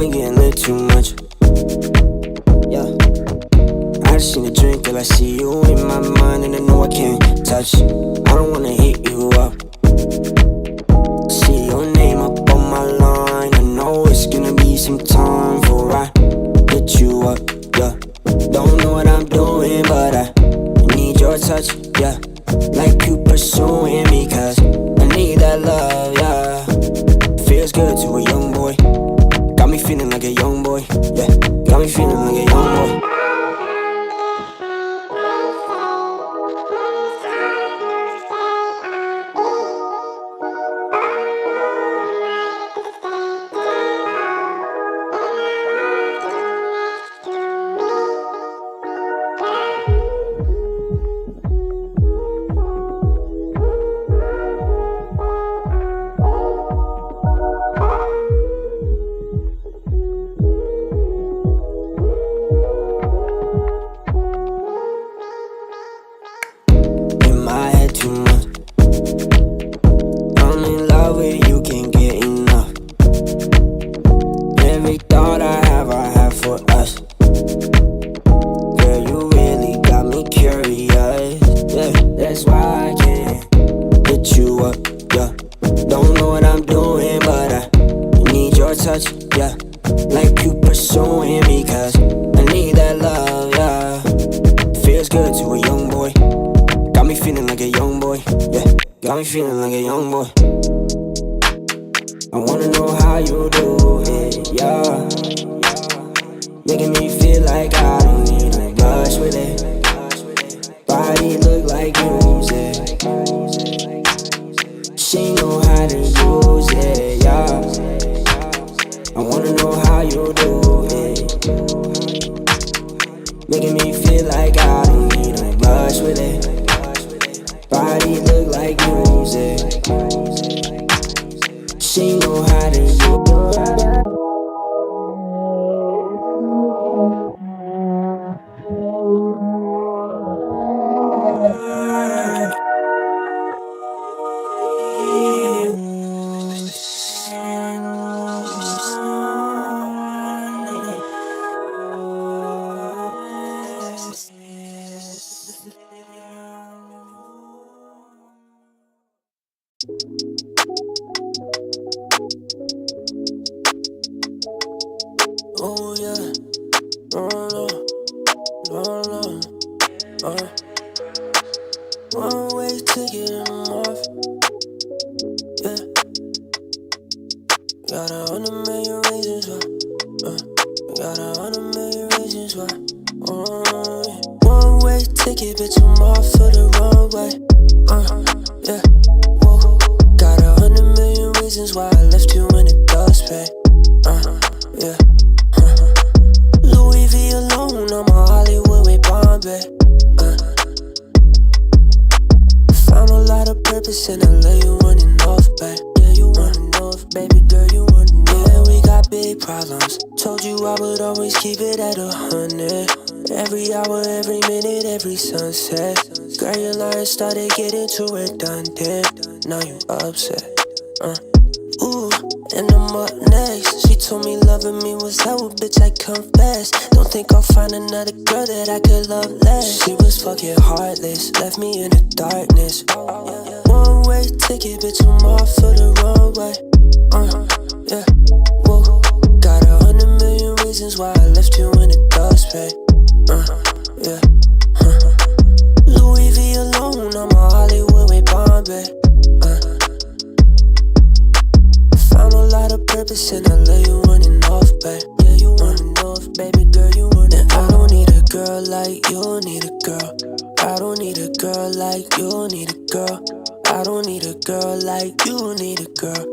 been getting lit too much. Yeah. I just need a drink till I see you in my mind, and I know I can't touch. I don't wanna hit you up. See your name up on my line. I know it's gonna be some time before I hit you up. Yeah. Don't know what I'm doing, but I need your touch. Yeah. Like you pursuing me, cause I need that love. Yeah. Feels good to a young boy. Got me feeling like a young boy. Yeah. Got me feeling like a young boy. Feeling like a young boy. I wanna know how you do it, yeah. Making me feel like I don't need to rush with it. Body look like music. She know how to use it, yeah. I wanna know how you do it. Making me feel like I don't need to rush with it. Body look like music. She know how to use it. Oh yeah, no, one way ticket and I'm off. Yeah, got 100 million reasons why. Got 100 million reasons why. Yeah. One way ticket, bitch, I'm off for the wrong way. Yeah, whoa. Got 100 million reasons why I left you in the dust bag. Yeah. Louis V alone, I'm a Hollywood with Bombay. Found a lot of purpose in LA, you running off, babe. Yeah, you running off, baby girl, you running off. Yeah, we got big problems. Told you I would always keep it at 100. Every hour, every minute, every sunset. Girl, your line started getting too redundant. Now you upset. Ooh, and I'm up next. She told me loving me was hell, bitch, I confess. Don't think I'll find another girl that I could love less. She was fucking heartless, left me in the darkness. One way ticket, bitch, I'm off for the wrong way. Yeah, whoa. Got 100 million reasons why I left you in the dust bag. Yeah. Louis V alone, I'm a Hollywood with Bombay. Found a lot of purpose in LA, you running off, babe. Yeah, you running off, baby girl, you running off. I don't need a girl like you need a girl. I don't need a girl like you need a girl. I don't need a girl like you need a girl.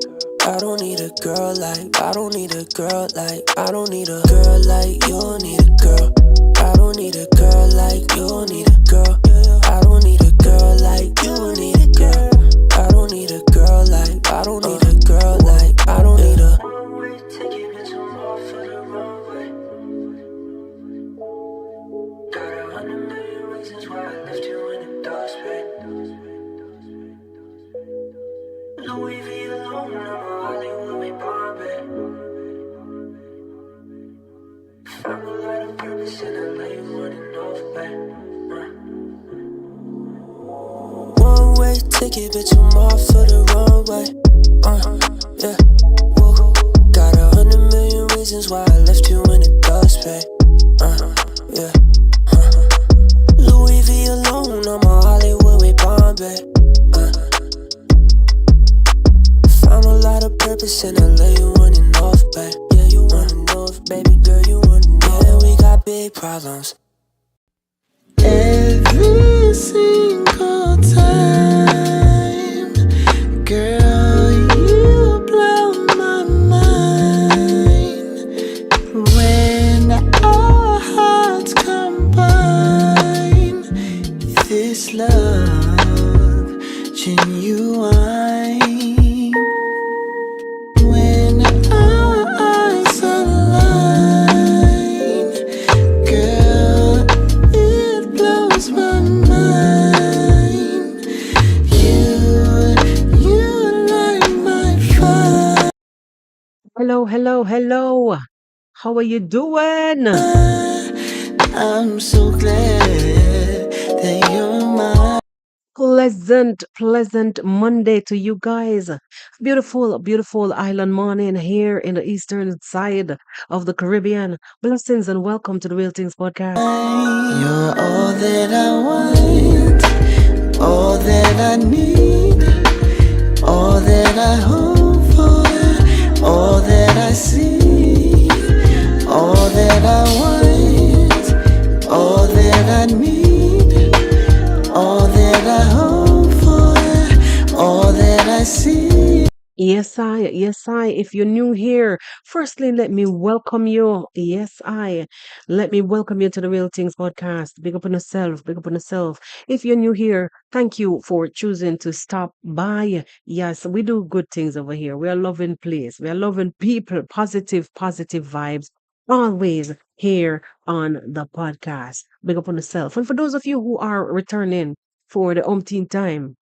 I don't need a girl like, I don't need a girl like, I don't need a girl like you need a girl. I don't need a girl like you need a girl. I don't need a girl like you need a girl. I don't need a girl like, I don't need a girl like, I don't need a one-way ticket, bitch, I'm off for the wrong way. Got 100 million reasons why I left you in the dust bag. Louis V alone, I'm a Hollywood with Bombay. Found a lot of purpose in LA, you running off, babe. One-way ticket, bitch, I'm off for the runway. Yeah, woo. Got 100 million reasons why I left you in the dust, babe. Yeah. Louis V alone, I'm a Hollywood with Bombay. Found a lot of purpose in LA, you running off, babe. Yeah, you running off, baby girl, you running off. Yeah, we got big problems. Every single time, girl, you blow my mind. When our hearts combine, this love genuine. When our eyes align, girl, it blows my mind. You light my fire. Hello. How are you doing? I'm so glad that you're mine. Pleasant Monday to you guys. Beautiful island morning here in the eastern side of the Caribbean. Blessings and welcome to the Real Tingz podcast. You're all that I want, all that I need, all that I hope for, all that I see, all that I want, all that I need, all that I hope for, all that I see. Yes, I. If you're new here, firstly, let me welcome you. Yes, I. Let me welcome you to the Real Tingz podcast. Big up on yourself. If you're new here, thank you for choosing to stop by. Yes, we do good things over here. We are loving place. We are loving people. Positive vibes. Always here on the podcast. Big up on yourself. And for those of you who are returning for the umpteenth time,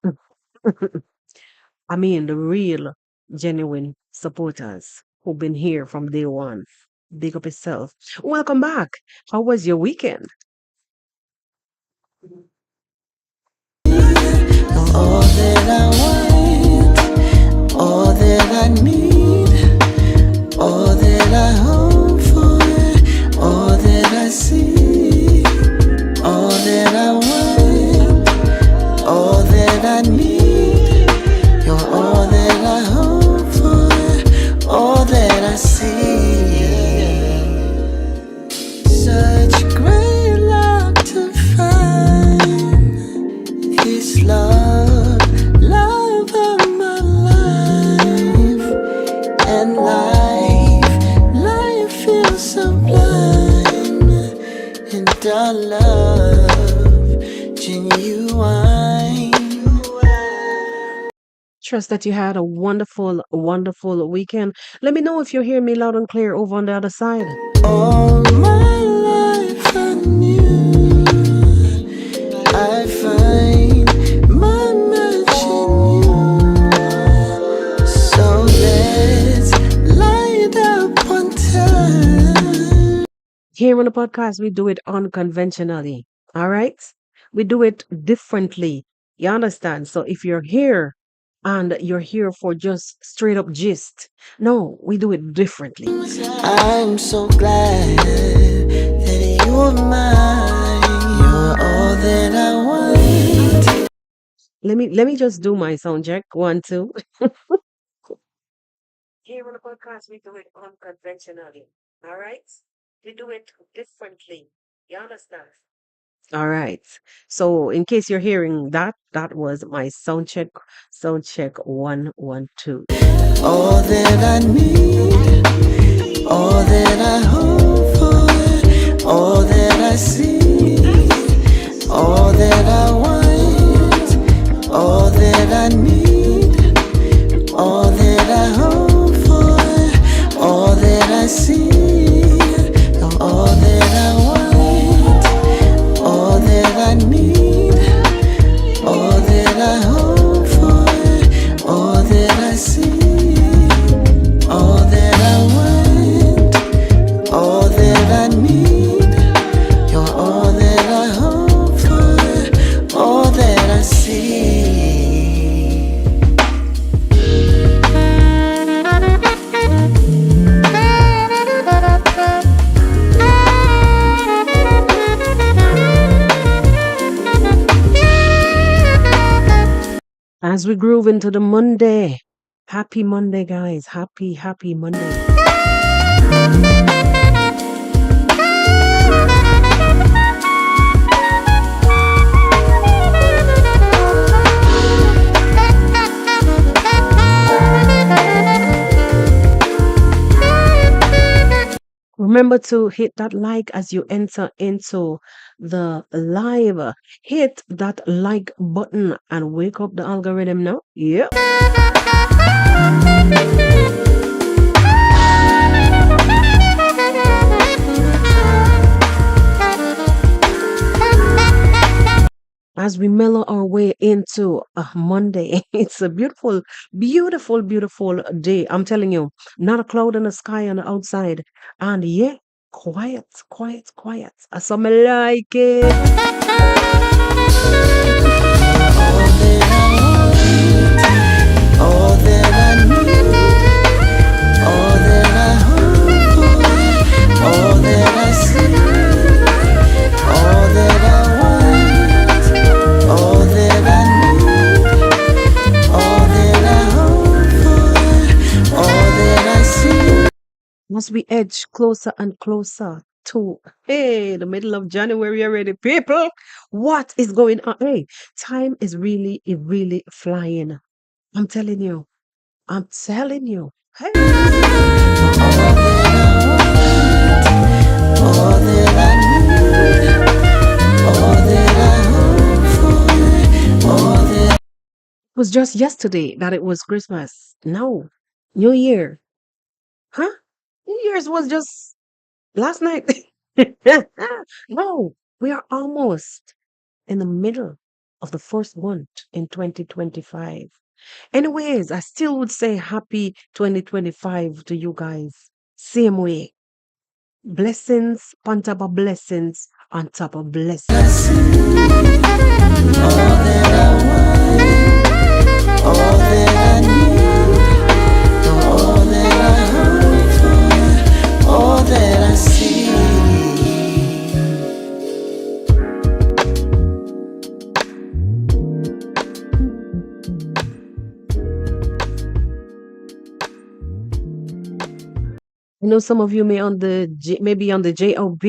I mean, the real, genuine supporters who've been here from day one. Big up yourself. Welcome back. How was your weekend? All that I want, all that I need, all that I hope for, all that I see, all that I want, all that I need. You're all that I hope for, all that I see. Such great luck to find this love of my life. And life feels sublime. And our love genuine. Trust that you had a wonderful weekend. Let me know if you hear me loud and clear over on the other side. All my life I knew I find my match in you. So let's light up on time. Here on the podcast, we do it unconventionally. All right? We do it differently. You understand? So if you're here and you're here for just straight up gist, no, we do it differently. I'm so glad that you're mine. You're all that I want. Let me just do my sound check. 1, 2. Here on the podcast, we do it unconventionally. All right? We do it differently. You understand? All right. So in case you're hearing that, that was my sound check. 1, 1, 2. All that I need, all that I hope for, all that I see, all that I want, all that I need, all that I hope for, all that I see, all that I want, all that I need, all that I hope for, all that I see, all that I want, all need. You're all that I hope for, all that I see. As we groove into the Monday. Happy Monday, guys. Happy Monday. Remember to hit that like as you enter into the live. Hit that like button and wake up the algorithm now. Yep. As we mellow our way into a Monday, it's a beautiful day. I'm telling you, not a cloud in the sky on the outside. And yeah, quiet. So me like it. All that I need, all that I hope for, all that I see, all that I want, all that I need, all that I hope for, all that I see. As we edge closer and closer to the middle of January already, people. What is going on? Hey, time is really flying. I'm telling you. Hey. All that I need, all that I hope for, all that It was just yesterday that it was Christmas. No, New Year. Huh? New Year's was just last night. No, we are almost in the middle of the first month in 2025. Anyways, I still would say happy 2025 to you guys. Same way. Blessings on top of blessings on top of I blessings. see, all that I want, all that I need, all that I hope for, all that I see. I know some of you may on the maybe on the job.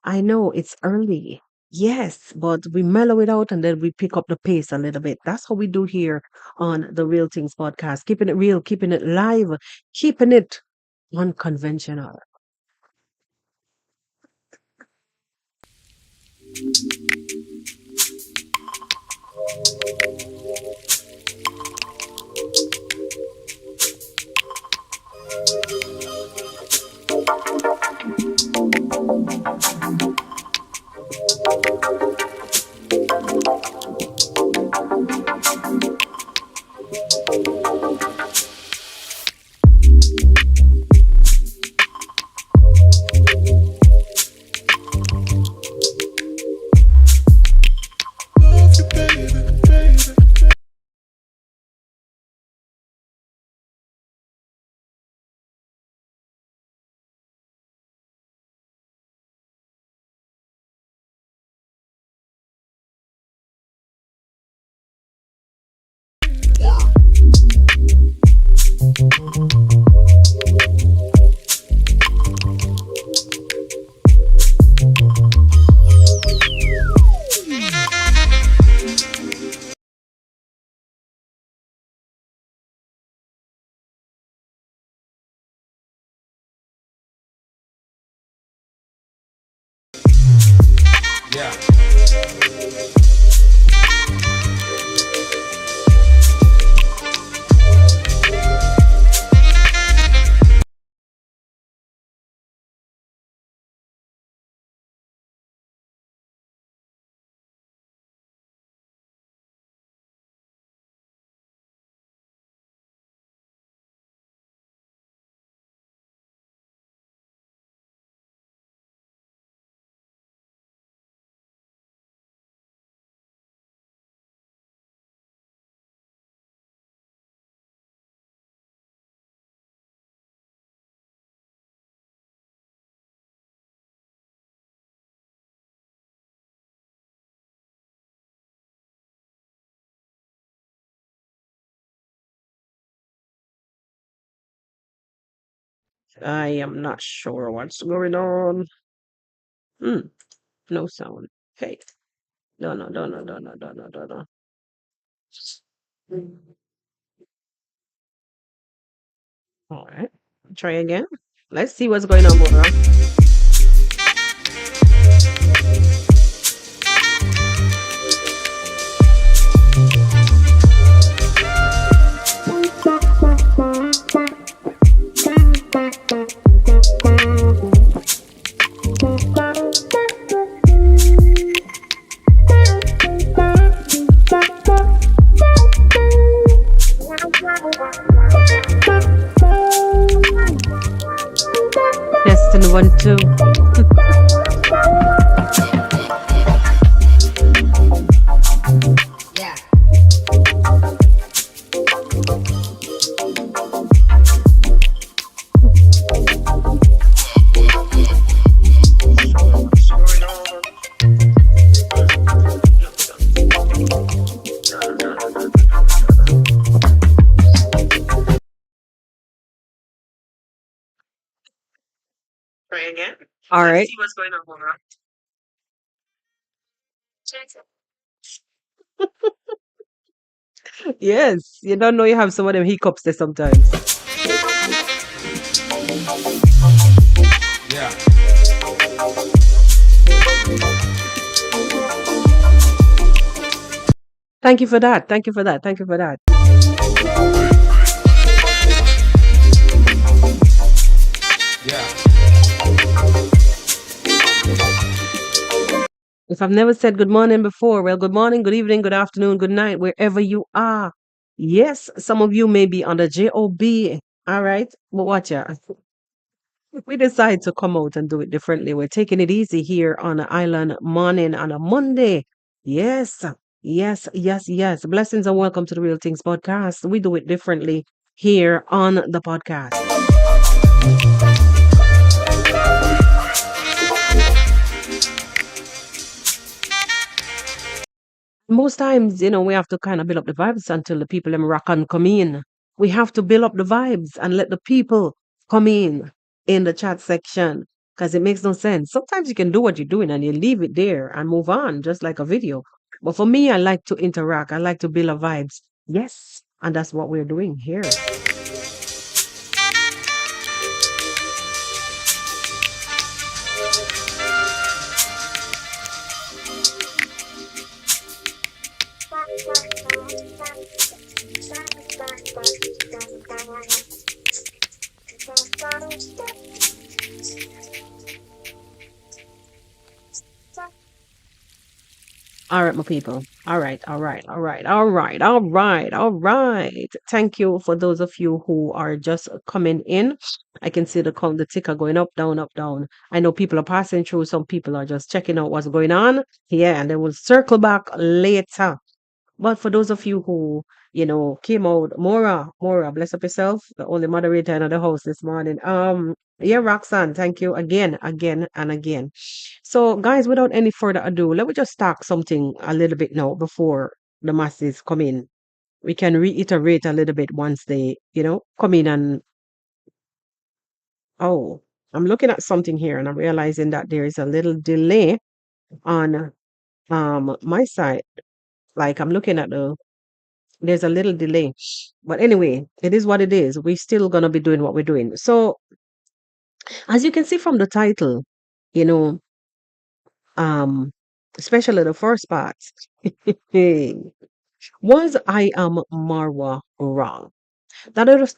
I know it's early. Yes, but we mellow it out and then we pick up the pace a little bit. That's how we do here on the Real Things podcast. Keeping it real, keeping it live, keeping it unconventional. I am not sure what's going on. Hmm, no sound. Hey, no, no, no, no, no, no, no, no, no, no. All right, try again. Let's see what's going on, Mora. Testing 1, 2. Try again. All right. See what's going on, Mora. Yes, you don't know you have some of them hiccups there sometimes. Yeah. Thank you for that. Thank you for that. Thank you for that. Yeah. If I've never said good morning before, well, good morning, good evening, good afternoon, good night, wherever you are. Yes, some of you may be on the job. All right, but watch out. We decide to come out and do it differently. We're taking it easy here on the island morning on a Monday. Yes, yes, yes, yes. Blessings and welcome to the Real Things podcast. We do it differently here on the podcast. Most times, we have to kind of build up the vibes until the people them rock and come in. We have to build up the vibes and let the people come in the chat section because it makes no sense. Sometimes you can do what you're doing and you leave it there and move on, just like a video. But for me, I like to interact. I like to build up vibes. Yes, and that's what we're doing here. All right, my people. All right, all right, all right, all right, all right, all right. Thank you for those of you who are just coming in. I can see the ticker going up, down, up, down. I know people are passing through. Some people are just checking out what's going on. Yeah, and they will circle back later. But for those of you who, came out, Mora, bless up yourself, the only moderator in the house this morning. Yeah, Roxanne, thank you again, again, and again. So, guys, without any further ado, let me just talk something a little bit now before the masses come in. We can reiterate a little bit once they, come in and oh, I'm looking at something here and I'm realizing that there is a little delay on my side. Like I'm looking at there's a little delay. But anyway, it is what it is. We're still gonna be doing what we're doing. So as you can see from the title, you know, um, especially the first part, was I am Marwa wrong? That is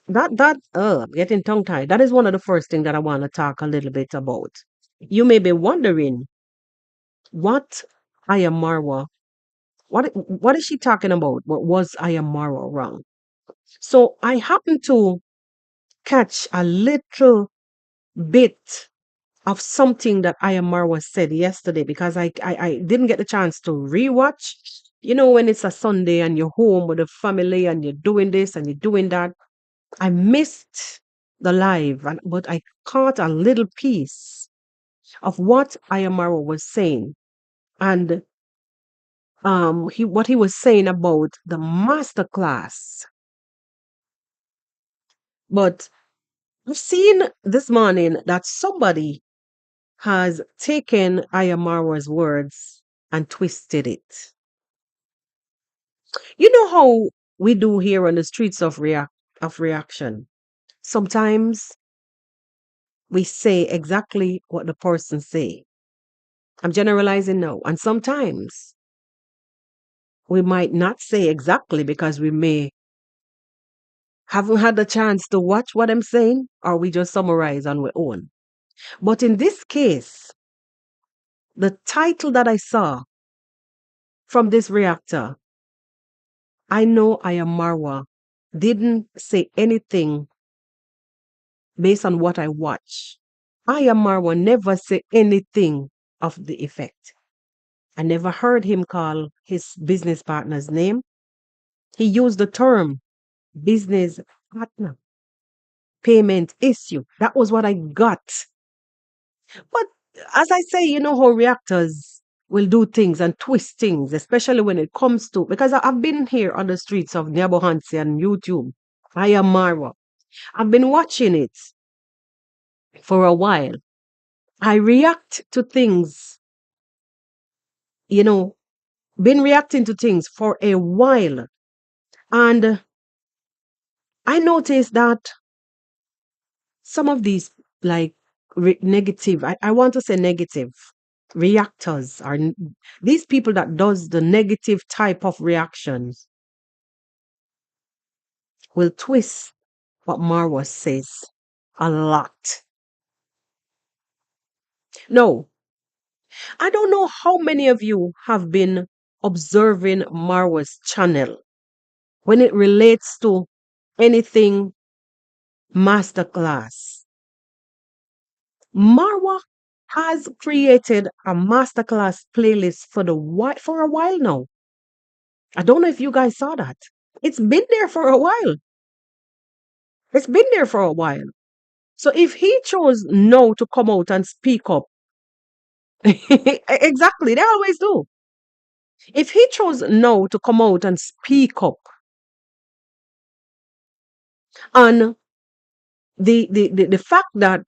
getting tongue tied. That is one of the first thing that I want to talk a little bit about. You may be wondering what I am Marwa. What is she talking about? What was I am Marwa wrong? So I happen to catch a little bit of something that Ayamar said yesterday because I didn't get the chance to rewatch. When it's a Sunday and you're home with the family and you're doing this and you're doing that. I missed the live, but I caught a little piece of what Ayamaro was saying. And what he was saying about the masterclass. But I've seen this morning that somebody has taken Ayamarwa's words and twisted it. You know how we do here on the streets of reaction. Sometimes we say exactly what the person say. I'm generalizing now. And sometimes we might not say exactly because we may haven't had the chance to watch what I'm saying, or we just summarize on our own. But in this case, the title that I saw from this reactor, I know I am Marwa, didn't say anything based on what I watch. I am Marwa never say anything of the effect. I never heard him call his business partner's name. He used the term business partner, payment issue. That was what I got. But as I say, you know how reactors will do things and twist things, especially when it comes to, because I've been here on the streets of Nyabohansi and YouTube. I am Marwa. I've been watching it for a while. I react to things, you know, been reacting to things for a while. And I noticed that some of these, like negative, I want to say negative reactors are these people that does the negative type of reactions will twist what Marwa says a lot. No, I don't know how many of you have been observing Marwa's channel when it relates to anything masterclass. Marwa has created a masterclass playlist for a while now. I don't know if you guys saw that. It's been there for a while. It's been there for a while. So if he chose no to come out and speak up, exactly, they always do. If he chose no to come out and speak up on the fact that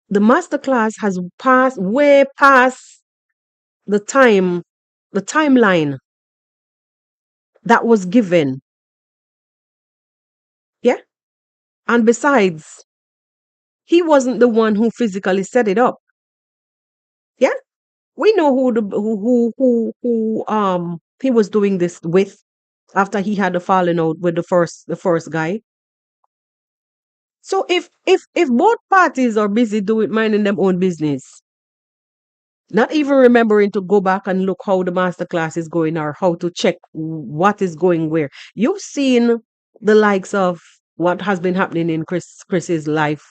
the masterclass has passed way past the timeline that was given. Yeah. And besides, he wasn't the one who physically set it up. Yeah. We know who he was doing this with after he had a falling out with the first guy. So if both parties are busy doing minding their own business, not even remembering to go back and look how the masterclass is going or how to check what is going where. You've seen the likes of what has been happening in Chris's life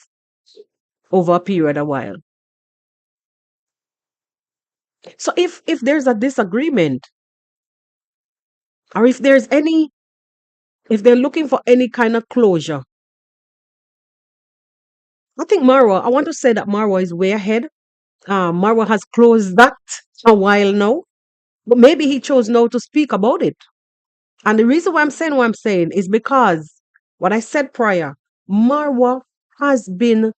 over a period of while. So if there's a disagreement, or if they're looking for any kind of closure, I want to say that Marwa is way ahead. Marwa has closed that a while now, but maybe he chose now to speak about it. And the reason why I'm saying what I'm saying is because what I said prior, Marwa has been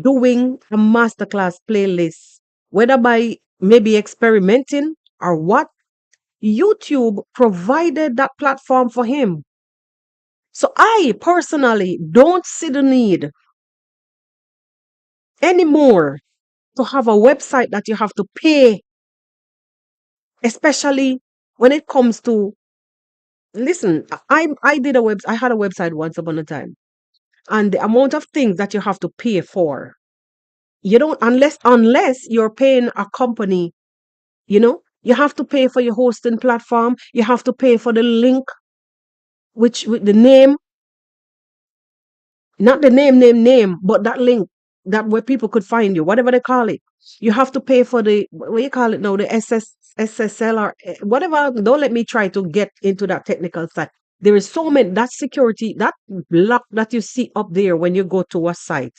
doing a masterclass playlist, whether by maybe experimenting or what. YouTube provided that platform for him. So I personally don't see the need anymore to have a website that you have to pay, especially when it comes to, listen, I had a website once upon a time, and the amount of things that you have to pay for, you don't, unless you're paying a company, you have to pay for your hosting platform, you have to pay for the link, which with the name, not the name, but that link, that where people could find you, whatever they call it. You have to pay for the, what you call it now, the SSL or whatever. Don't let me try to get into that technical side. There is so many, that security, that block that you see up there when you go to a site.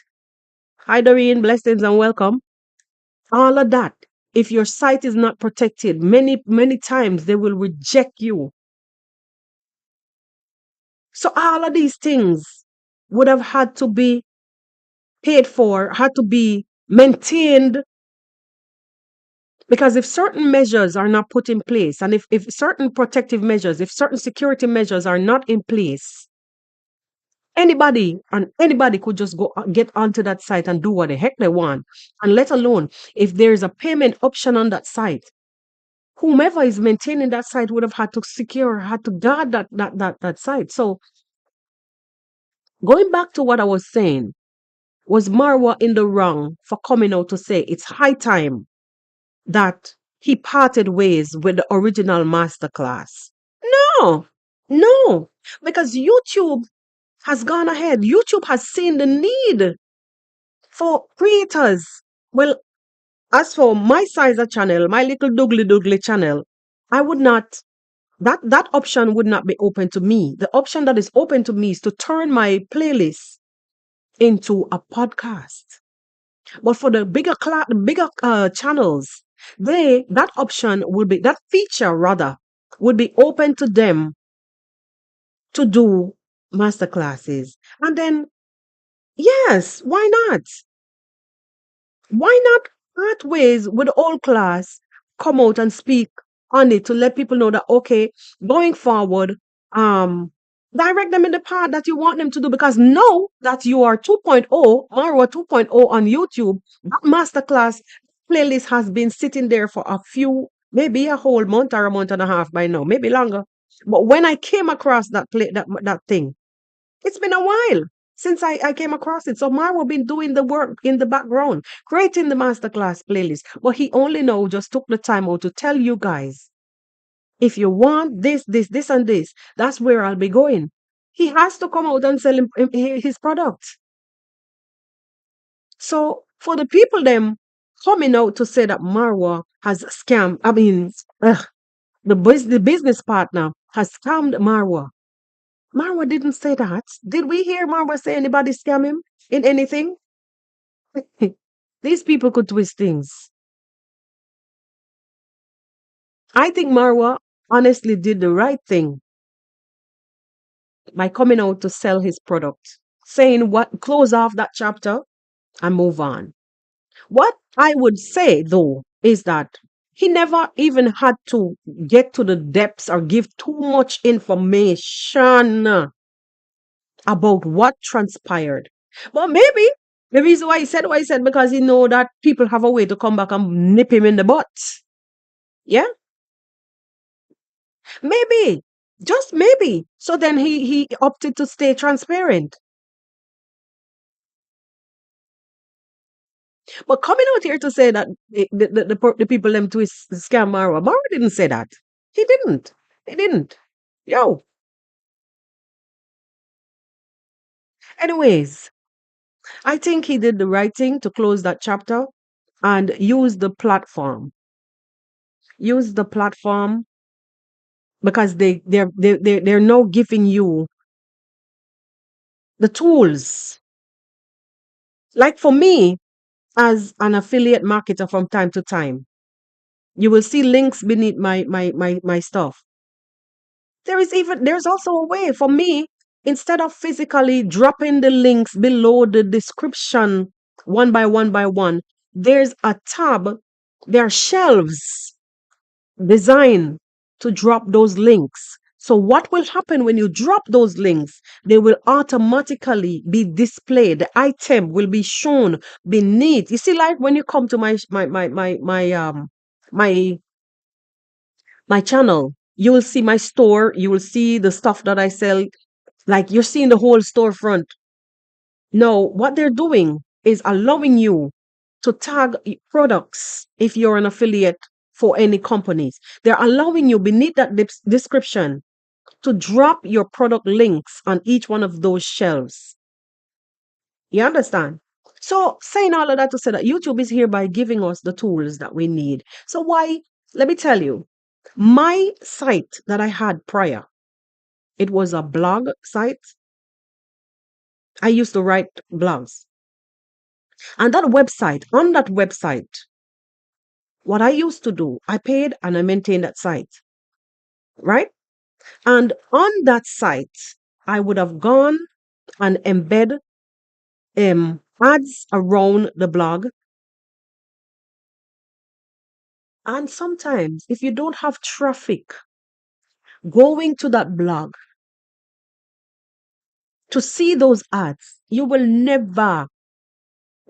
Hi, Doreen, blessings and welcome. All of that. If your site is not protected, many times they will reject you. So all of these things, would have had to be paid for, had to be maintained, because if certain measures are not put in place, and if certain protective measures, if certain security measures are not in place, anybody could just go get onto that site and do what the heck they want. And let alone if there's a payment option on that site, whomever is maintaining that site would have had to secure, had to guard that site. So going back to what I was saying, was Marwa in the wrong for coming out to say it's high time that he parted ways with the original masterclass? No, no, because YouTube has gone ahead. YouTube has seen the need for creators. Well, as for my sizer channel, my little doogly channel, I would not, that option would not be open to me. The option that is open to me is to turn my playlist into a podcast. But for the bigger channels, that option will be, that feature rather would be open to them to do masterclasses. And then yes, why not? Why not part ways with the old class, come out and speak on it to let people know that okay, going forward, um, direct them in the path that you want them to do, because know that you are 2.0, Marwa 2.0 on YouTube. That masterclass playlist has been sitting there for a few, maybe a whole month or a month and a half by now, maybe longer. But when I came across that thing, it's been a while since I came across it. So Marwa been doing the work in the background, creating the masterclass playlist. But he only now just took the time out to tell you guys, if you want this, and this, that's where I'll be going. He has to come out and sell his product. So for the people them coming out to say that Marwa has scammed, I mean, the business partner has scammed Marwa. Marwa didn't say that. Did we hear Marwa say anybody scam him in anything? These people could twist things. I think Marwa honestly did the right thing by coming out to sell his product, saying what, close off that chapter and move on. What I would say though is that he never even had to get to the depths or give too much information about what transpired. But maybe the reason why he said what he said, because he know that people have a way to come back and nip him in the butt. Yeah, maybe, just maybe. So then he opted to stay transparent. But coming out here to say that the people them twist scam Mara, Mara didn't say that. He didn't. He didn't. Yo. Anyways, I think he did the right thing to close that chapter and use the platform. Use the platform because they're now giving you the tools. Like for me, as an affiliate marketer from time to time, you will see links beneath my stuff. There's also a way for me, instead of physically dropping the links below the description one by one, there's a tab, there are shelves designed to drop those links. So what will happen when you drop those links? They will automatically be displayed. The item will be shown beneath. You see, like when you come to my my channel, you will see my store, you will see the stuff that I sell, like you're seeing the whole storefront. No, what they're doing is allowing you to tag products if you're an affiliate for any companies. They're allowing you beneath that description to drop your product links on each one of those shelves. You understand? So, saying all of that to say that YouTube is here by giving us the tools that we need. So, why? Let me tell you, my site that I had prior, it was a blog site. I used to write blogs. And on that website, what I used to do, I paid and I maintained that site, right? And on that site, I would have gone and embed ads around the blog. And sometimes, if you don't have traffic going to that blog to see those ads, you will never,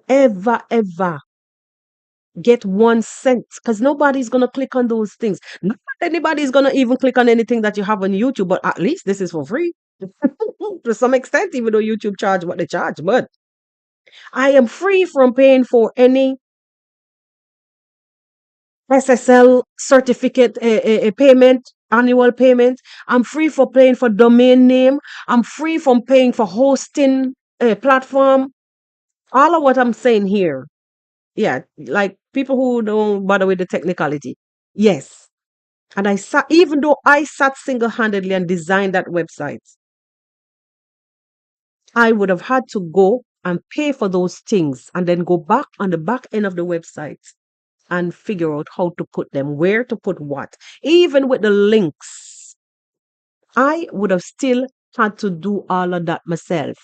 ever, ever get 1 cent because nobody's going to click on those things. Not that anybody's going to even click on anything that you have on YouTube, but at least this is for free to some extent, even though YouTube charge what they charge. But I am free from paying for any SSL certificate payment, annual payment. I'm free for paying for domain name. I'm free from paying for hosting platform. All of what I'm saying here, yeah, like people who don't bother with the technicality. Yes. And I sat, even though I sat single handedly and designed that website, I would have had to go and pay for those things and then go back on the back end of the website and figure out how to put them, where to put what. Even with the links, I would have still had to do all of that myself.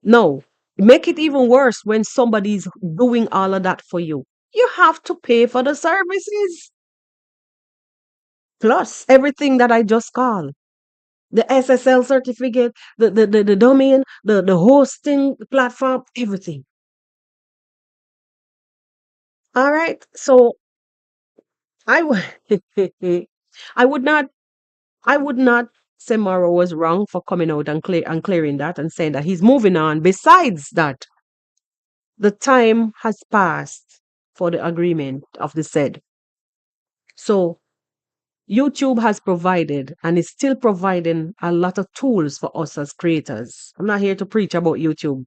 No, make it even worse when somebody's doing all of that for you. You have to pay for the services plus everything that I just called. The SSL certificate, the domain, the hosting platform, everything. All right. So I would I would not I would not say Morrow was wrong for coming out and clearing that and saying that he's moving on. Besides that, the time has passed for the agreement of the said. So YouTube has provided and is still providing a lot of tools for us as creators. I'm not here to preach about YouTube.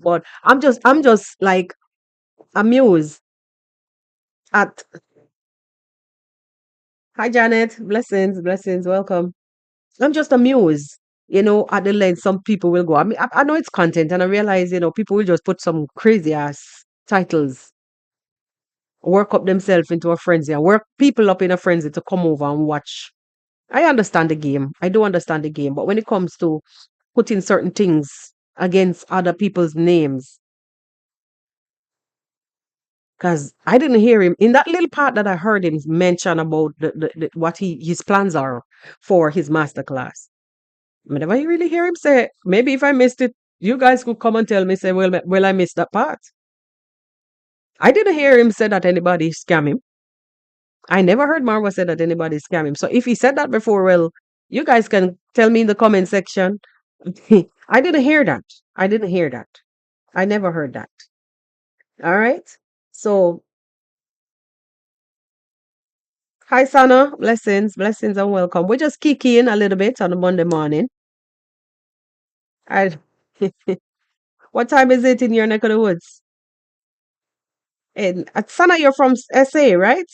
But I'm just like amused at hi Janet, blessings, welcome. I'm just amused, at the length some people will go. I mean, I know it's content, and I realize, people will just put some crazy ass titles, work up themselves into a frenzy, and work people up in a frenzy to come over and watch. I understand the game. I do understand the game, but when it comes to putting certain things against other people's names, because I didn't hear him in that little part that I heard him mention about what his plans are for his masterclass. Whenever you really hear him say, maybe if I missed it, you guys could come and tell me, say, well, I missed that part. I didn't hear him say that anybody scam him. I never heard Marwa say that anybody scam him. So if he said that before, well, you guys can tell me in the comment section. I didn't hear that. I didn't hear that. I never heard that. All right. So, hi, Sana. Blessings, and welcome. We're just kicking a little bit on a Monday morning. I, what time is it in your neck of the woods? And Sana, you're from SA, right?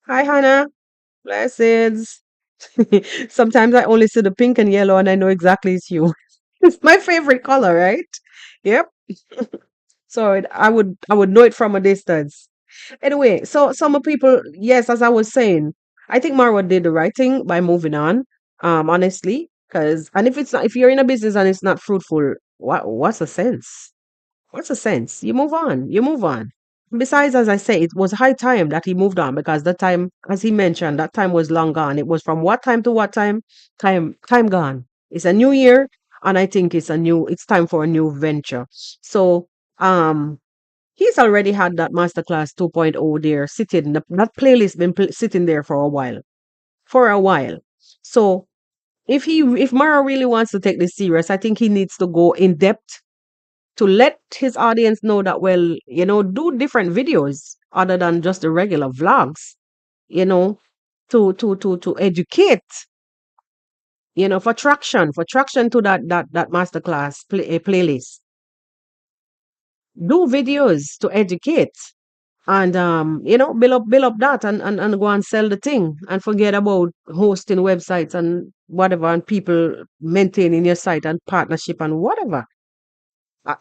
Hi, Hannah. Blessings. Sometimes I only see the pink and yellow and I know exactly it's you. It's my favorite color, right? Yep. So I would know it from a distance. Anyway, so some people, yes, as I was saying, I think Marwa did the right thing by moving on. Honestly, because and if you're in a business and it's not fruitful, what's the sense? What's the sense? You move on. You move on. Besides, as I say, it was high time that he moved on because that time, as he mentioned, that time was long gone. It was from what time to what time? Time gone. It's a new year, and I think it's time for a new venture. So, um, he's already had that masterclass 2.0 there sitting. That playlist been sitting there for a while, for a while. So, if Mara really wants to take this serious, I think he needs to go in depth to let his audience know that, well, do different videos other than just the regular vlogs, you know, to educate, for traction to that masterclass playlist. Do videos to educate and build up that and go and sell the thing and forget about hosting websites and whatever and people maintaining your site and partnership and whatever. Uh,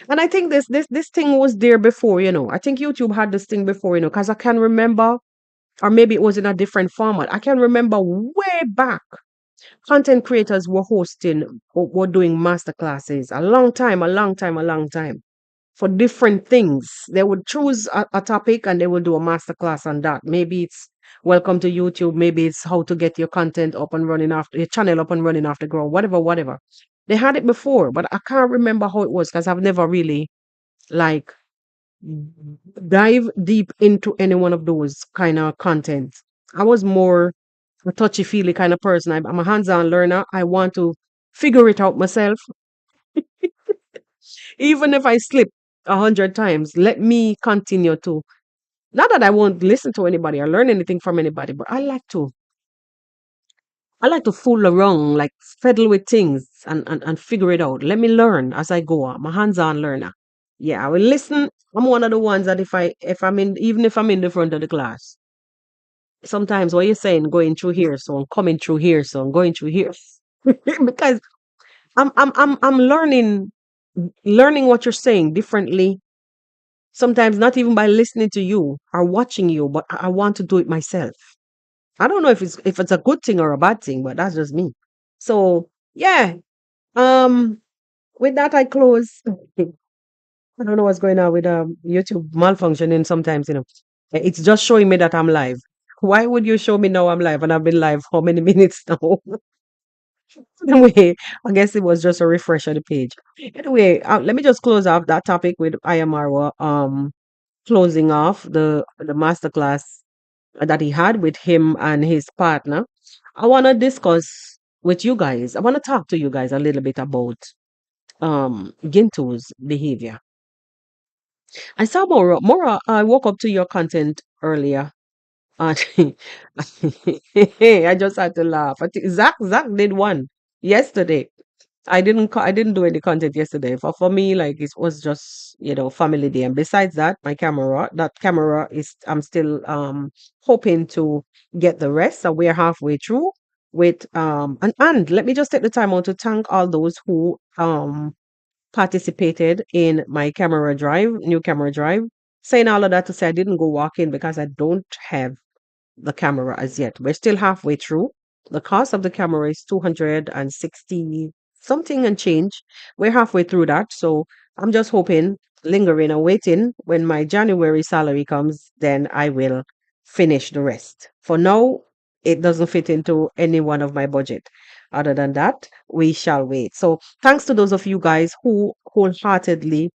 And I think this thing was there before. I think YouTube had this thing before, because I can remember or maybe it was in a different format. I can remember way back, content creators were hosting, were doing master classes a long time, a long time, a long time for different things. They would choose a topic and they would do a master class on that. Maybe it's welcome to YouTube, maybe it's how to get your content up and running after your channel up and running after grow, whatever, whatever. They had it before, but I can't remember how it was because I've never really like dive deep into any one of those kind of content. I was more a touchy feely kind of person. I'm a hands-on learner. I want to figure it out myself. Even if I slip 100 times, let me continue to. Not that I won't listen to anybody or learn anything from anybody, but I like to fool around, like fiddle with things and figure it out. Let me learn as I go. I'm a hands-on learner. Yeah, I will listen. I'm one of the ones that if I'm in, even if I'm in the front of the class, sometimes what you're saying going through here, so I'm coming through here, so I'm going through here. Because I'm learning what you're saying differently. Sometimes not even by listening to you or watching you, but I want to do it myself. I don't know if it's a good thing or a bad thing, but that's just me. So yeah. Um with that I close. I don't know what's going on with YouTube malfunctioning sometimes, It's just showing me that I'm live. Why would you show me now I'm live and I've been live how many minutes now? Anyway, I guess it was just a refresh on the page. Anyway, let me just close off that topic with Ayamarwa closing off the masterclass that he had with him and his partner. I want to discuss with you guys. I want to talk to you guys a little bit about Gintu's behavior. I saw Mora, I woke up to your content earlier. And I just had to laugh. I think Zach did one yesterday. I didn't do any content yesterday. For me, like it was just, family day. And besides that, that camera is I'm still hoping to get the rest. So we're halfway through with and let me just take the time out to thank all those who participated in my camera drive, new camera drive. Saying all of that to say I didn't go walk in because I don't have the camera as yet. We're still halfway through. The cost of the camera is 260 something and change. We're halfway through that. So I'm just hoping, lingering and waiting when my January salary comes, then I will finish the rest. For now, it doesn't fit into any one of my budget. Other than that, we shall wait. So thanks to those of you guys who wholeheartedly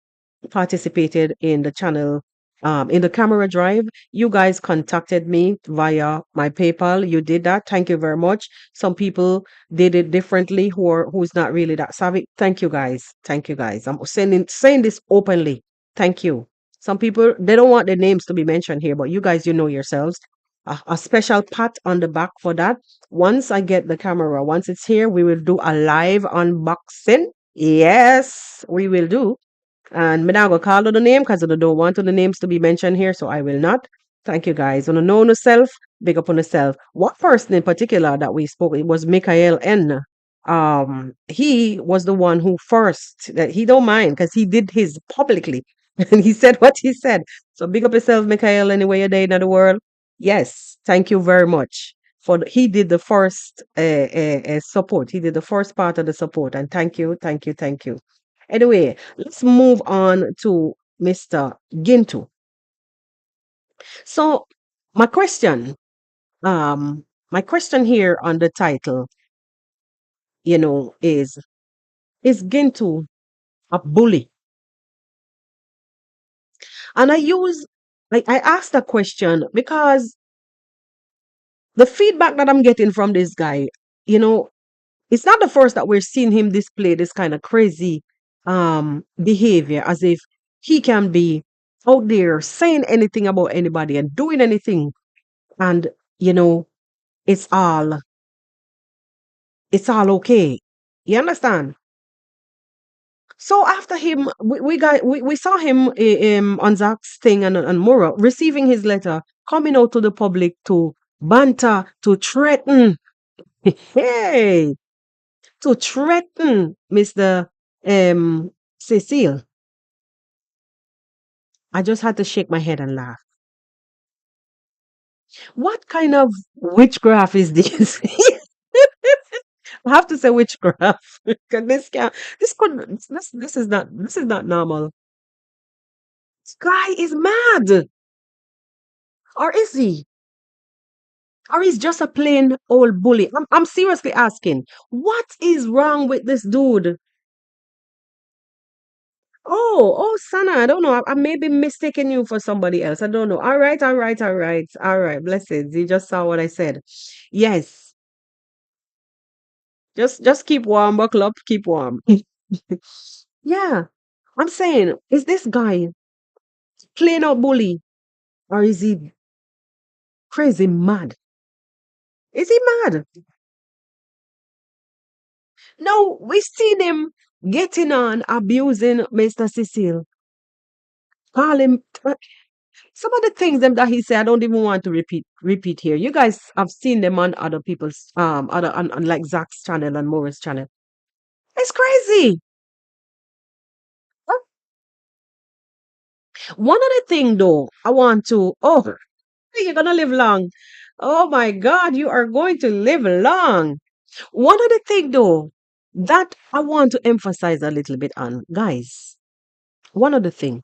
participated in the channel, in the camera drive. You guys contacted me via my PayPal. You did that. Thank you very much. Some people did it differently who's not really that savvy. Thank you guys. Thank you guys. I'm saying this openly. Thank you. Some people they don't want their names to be mentioned here, but you guys, you know yourselves. A special pat on the back for that. Once I get the camera, once it's here, we will do a live unboxing. Yes, we will do. And me not gonna call out the name because I don't want the names to be mentioned here, so I will not. Thank you guys. On a know yourself, big up on yourself. One person in particular that we spoke, it was Michael N. He was the one who first that he don't mind because he did his publicly and he said what he said. So big up yourself, Michael, anywhere you're there in the world. Yes, thank you very much. He did the first support. He did the first part of the support, and thank you, thank you, thank you. Anyway, let's move on to Mr. Gintu. So my question, my question here on the title, is Gintu a bully? And I asked that question because the feedback that I'm getting from this guy, you know, it's not the first that we're seeing him display this kind of crazy behavior as if he can be out there saying anything about anybody and doing anything and you know it's all it's all okay. You understand? So after him, we saw him on Zach's thing and Mura receiving his letter, coming out to the public to banter, to threaten, hey, to threaten Mr. Cecile. I just had to shake my head and laugh. What kind of witchcraft is this? I have to say witchcraft. 'Cause this can this could this is not normal. This guy is mad. Or is he? Or he's just a plain old bully. I'm seriously asking, what is wrong with this dude? Oh, Sana, I don't know. I may be mistaking you for somebody else. I don't know. All right, all right, all right, all right. Blessings. You just saw what I said. Yes. Just keep warm, buckle up, keep warm. Yeah. I'm saying, is this guy plain out bully or is he crazy mad? Is he mad? No, we seen him getting on, abusing Mr. Cecile. Call him some of the things them that he said, I don't even want to repeat here. You guys have seen them on other people's other on like Zach's channel and Morris channel. It's crazy. Huh? One other thing though, I want to you're gonna live long. Oh my God, you are going to live long. One other thing though, that I want to emphasize a little bit on, guys. One other thing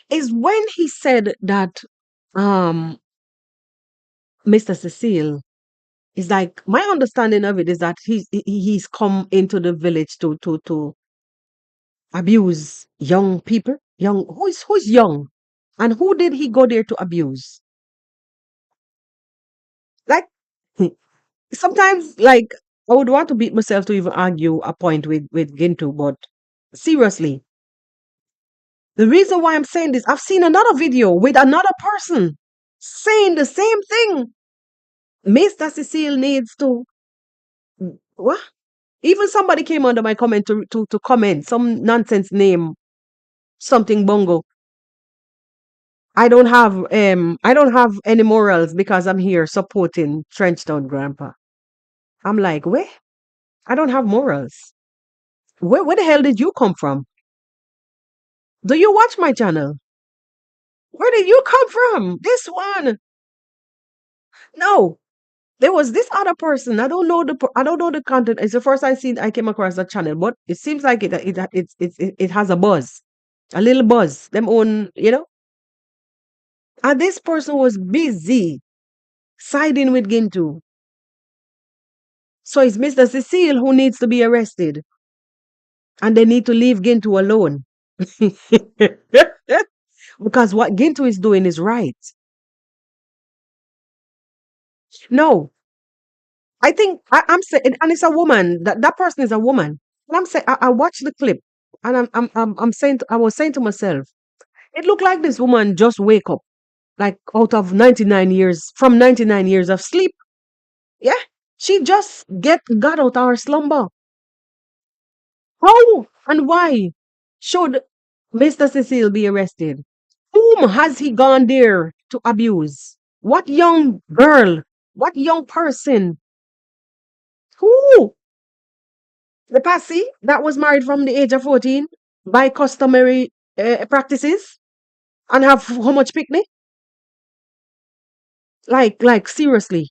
is when he said that um Mr. Cecile is like my understanding of it is that he's come into the village to abuse young people. Young who's young? And who did he go there to abuse? Like sometimes like I would want to beat myself to even argue a point with Gintu, but seriously, the reason why I'm saying this, I've seen another video with another person saying the same thing. Mr. Cecile needs to what? Even somebody came under my comment to comment some nonsense name, something bongo. I don't have any morals because I'm here supporting Trenchtown Grandpa. I'm like, where? I don't have morals. Where the hell did you come from? Do you watch my channel? Where did you come from? This one. No. There was this other person. I don't know the content. It's the first I came across that channel, but it seems like it has a buzz. A little buzz. Them own, you know? And this person was busy siding with Gintu. So it's Mr. Cecile who needs to be arrested. And they need to leave Gintu alone. Because what Gintu is doing is right. No, I think I'm saying, and it's a woman. That person is a woman. And I'm saying, I watched the clip, and I'm saying, I was saying to myself, it looked like this woman just wake up, like out of 99 years, from 99 years of sleep. Yeah, she just got out of her slumber. How and why should Mr. Cecile be arrested? Whom has he gone there to abuse? What young girl? What young person? Who? The passy that was married from the age of 14 by customary practices and have how much picnic? Like seriously.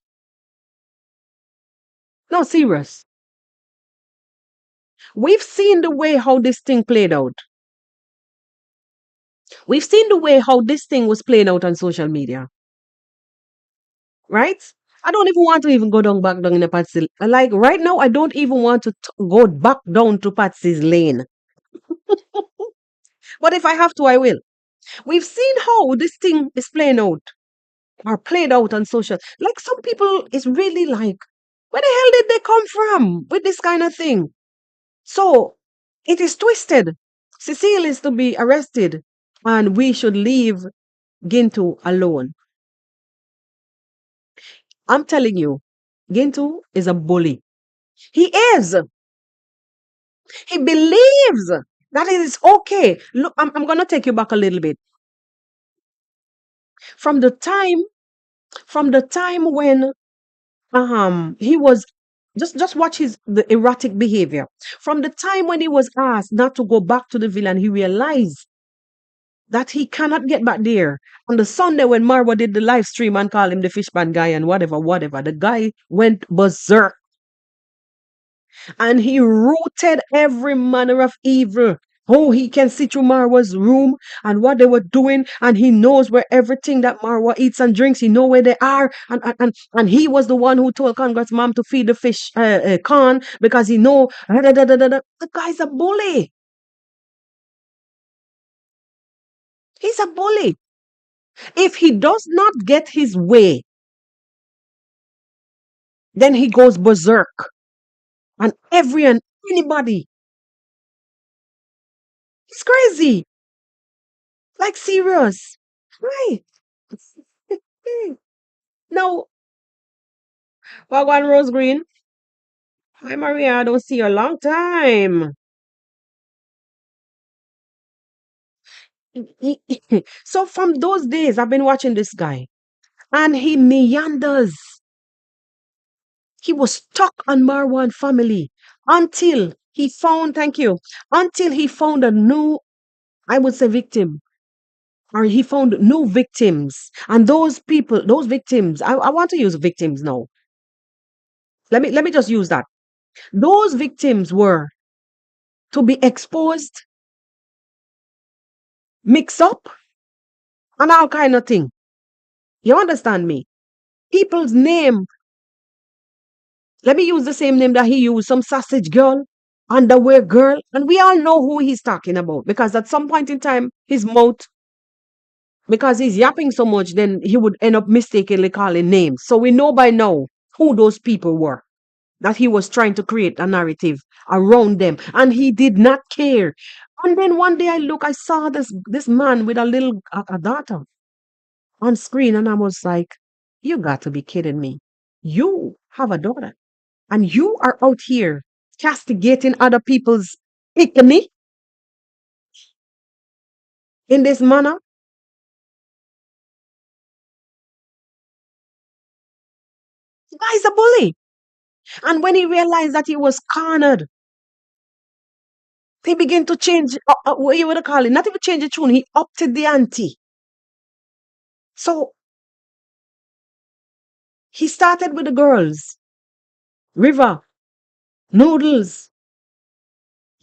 No, serious. We've seen the way how this thing played out. We've seen the way how this thing was playing out on social media, right? I don't even want to even go down back down in the Patsy. Like right now, I don't even want to go back down to Patsy's lane. But if I have to, I will. We've seen how this thing is playing out or played out on social. Like some people is really like, where the hell did they come from with this kind of thing? So it is twisted. Cecile is to be arrested and we should leave Gintu alone. I'm telling you, Gintu is a bully. He is. He believes that it is okay. Look, I'm going to take you back a little bit. From the time, from the time when he was just watch the erratic behavior. From the time when he was asked not to go back to the villa, and he realized that he cannot get back there. On the Sunday when Marwa did the live stream and called him the fishman guy and whatever, the guy went berserk and he rooted every manner of evil. Oh, he can see through Marwa's room and what they were doing, and he knows where everything that Marwa eats and drinks, he know where they are, and he was the one who told Congress mom to feed the fish corn because he know the guy's a bully. He's a bully. If he does not get his way, then he goes berserk and anybody. He's crazy. Like serious. Right. Now, Wagwan Rose Green. Hi Maria, I don't see you a long time. So from those days, I've been watching this guy, and he meanders. He was stuck on Marwan family until he found, thank you, until he found a new, I would say, victim, or he found new victims. And those people, those victims, I want to use victims now. Let me just use that. Those victims were to be exposed, mixed up, and all kind of thing. You understand me? People's name. Let me use the same name that he used, some sausage girl, underwear girl, and we all know who he's talking about because at some point in time, his mouth, because he's yapping so much, then he would end up mistakenly calling names. So we know by now who those people were, that he was trying to create a narrative around them, and he did not care. And then one day I saw this man with a little a daughter on screen, and I was like, "You got to be kidding me! You have a daughter, and you are out here castigating other people's ignominy in this manner." The guy's a bully. And when he realized that he was cornered, he began to change what you would call it, not even change the tune. He upped the ante. So he started with the girls, River, Noodles,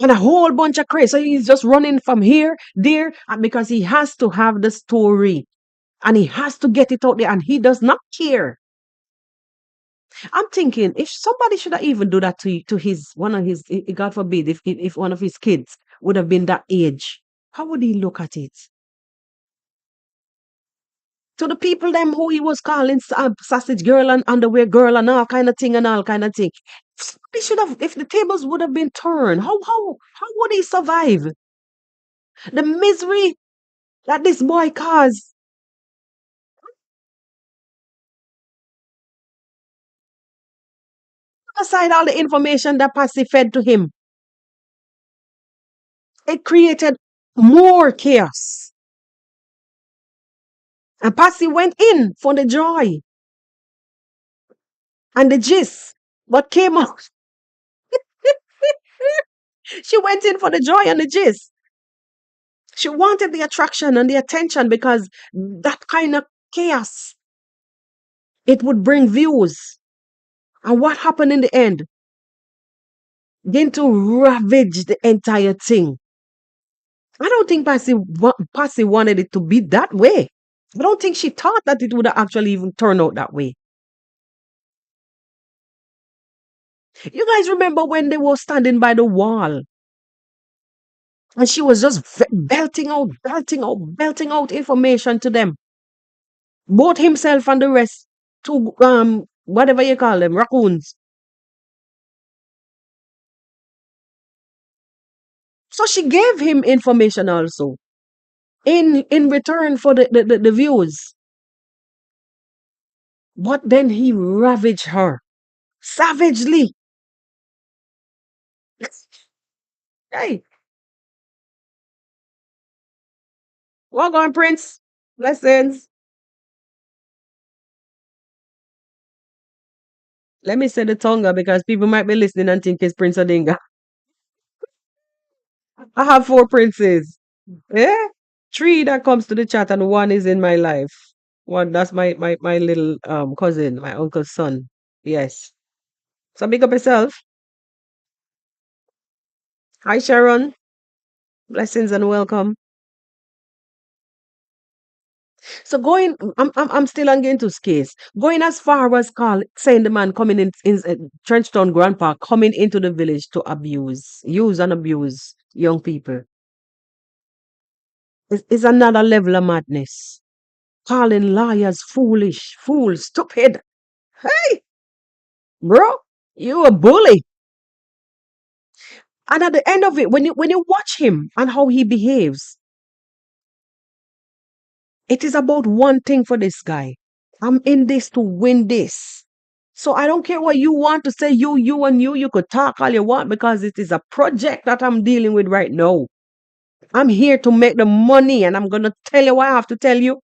and a whole bunch of crazy. So he's just running from here, there, and because he has to have the story and he has to get it out there and he does not care. I'm thinking if somebody should have even do that to his one of his, God forbid, if one of his kids would have been that age, how would he look at it? To the people them who he was calling sausage girl and underwear girl and all kind of thing. He should have, if the tables would have been turned, how would he survive? The misery that this boy caused. Aside all the information that Patsy fed to him, it created more chaos. And Patsy went in for the joy and the gist. What came out? She went in for the joy and the gist. She wanted the attraction and the attention because that kind of chaos, it would bring views. And what happened in the end? Gintu ravaged the entire thing. I don't think Patsy wanted it to be that way. I don't think she thought that it would actually even turn out that way. You guys remember when they were standing by the wall and she was just belting out information to them, both himself and the rest, to whatever you call them, raccoons. So she gave him information also in return for the views. But then he ravaged her savagely. Hey, walk on, Prince. Blessings. Let me say the Tonga because people might be listening and think it's Prince Odinga. I have 4 princes. Yeah? Three that comes to the chat and one is in my life. One that's my little cousin, my uncle's son. Yes. So big up yourself. Hi Sharon. Blessings and welcome. So going, I'm still on Gintu's case. Going as far as call saying the man coming in Trenchtown Grandpa coming into the village to use and abuse young people is another level of madness. Calling lawyers foolish, fools, stupid. Hey, bro, you a bully. And at the end of it, when you watch him and how he behaves, it is about one thing for this guy. I'm in this to win this. So I don't care what you want to say, you could talk all you want because it is a project that I'm dealing with right now. I'm here to make the money and I'm gonna tell you what I have to tell you.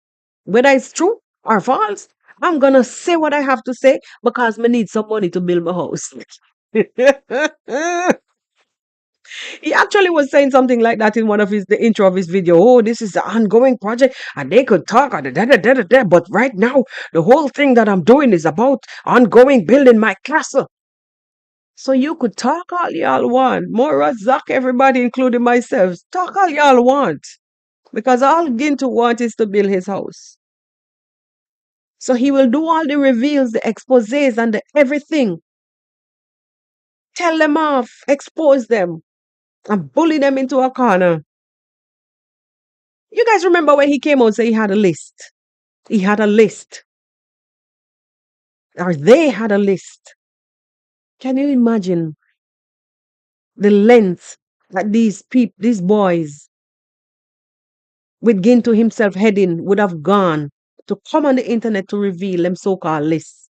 Whether it's true or false, I'm gonna say what I have to say because I need some money to build my house. He actually was saying something like that in one of the intro of his video. Oh, this is an ongoing project, and they could talk, but right now, the whole thing that I'm doing is about ongoing building my castle. So you could talk all y'all want. More Zach, everybody, including myself. Talk all y'all want. Because all Gintu want is to build his house. So he will do all the reveals, the exposés, and the everything. Tell them off, expose them, and bully them into a corner. You guys remember when he came out and said he had a list? He had a list. Or they had a list. Can you imagine the length that these boys, with Gintu himself heading, would have gone to come on the internet to reveal them so-called lists?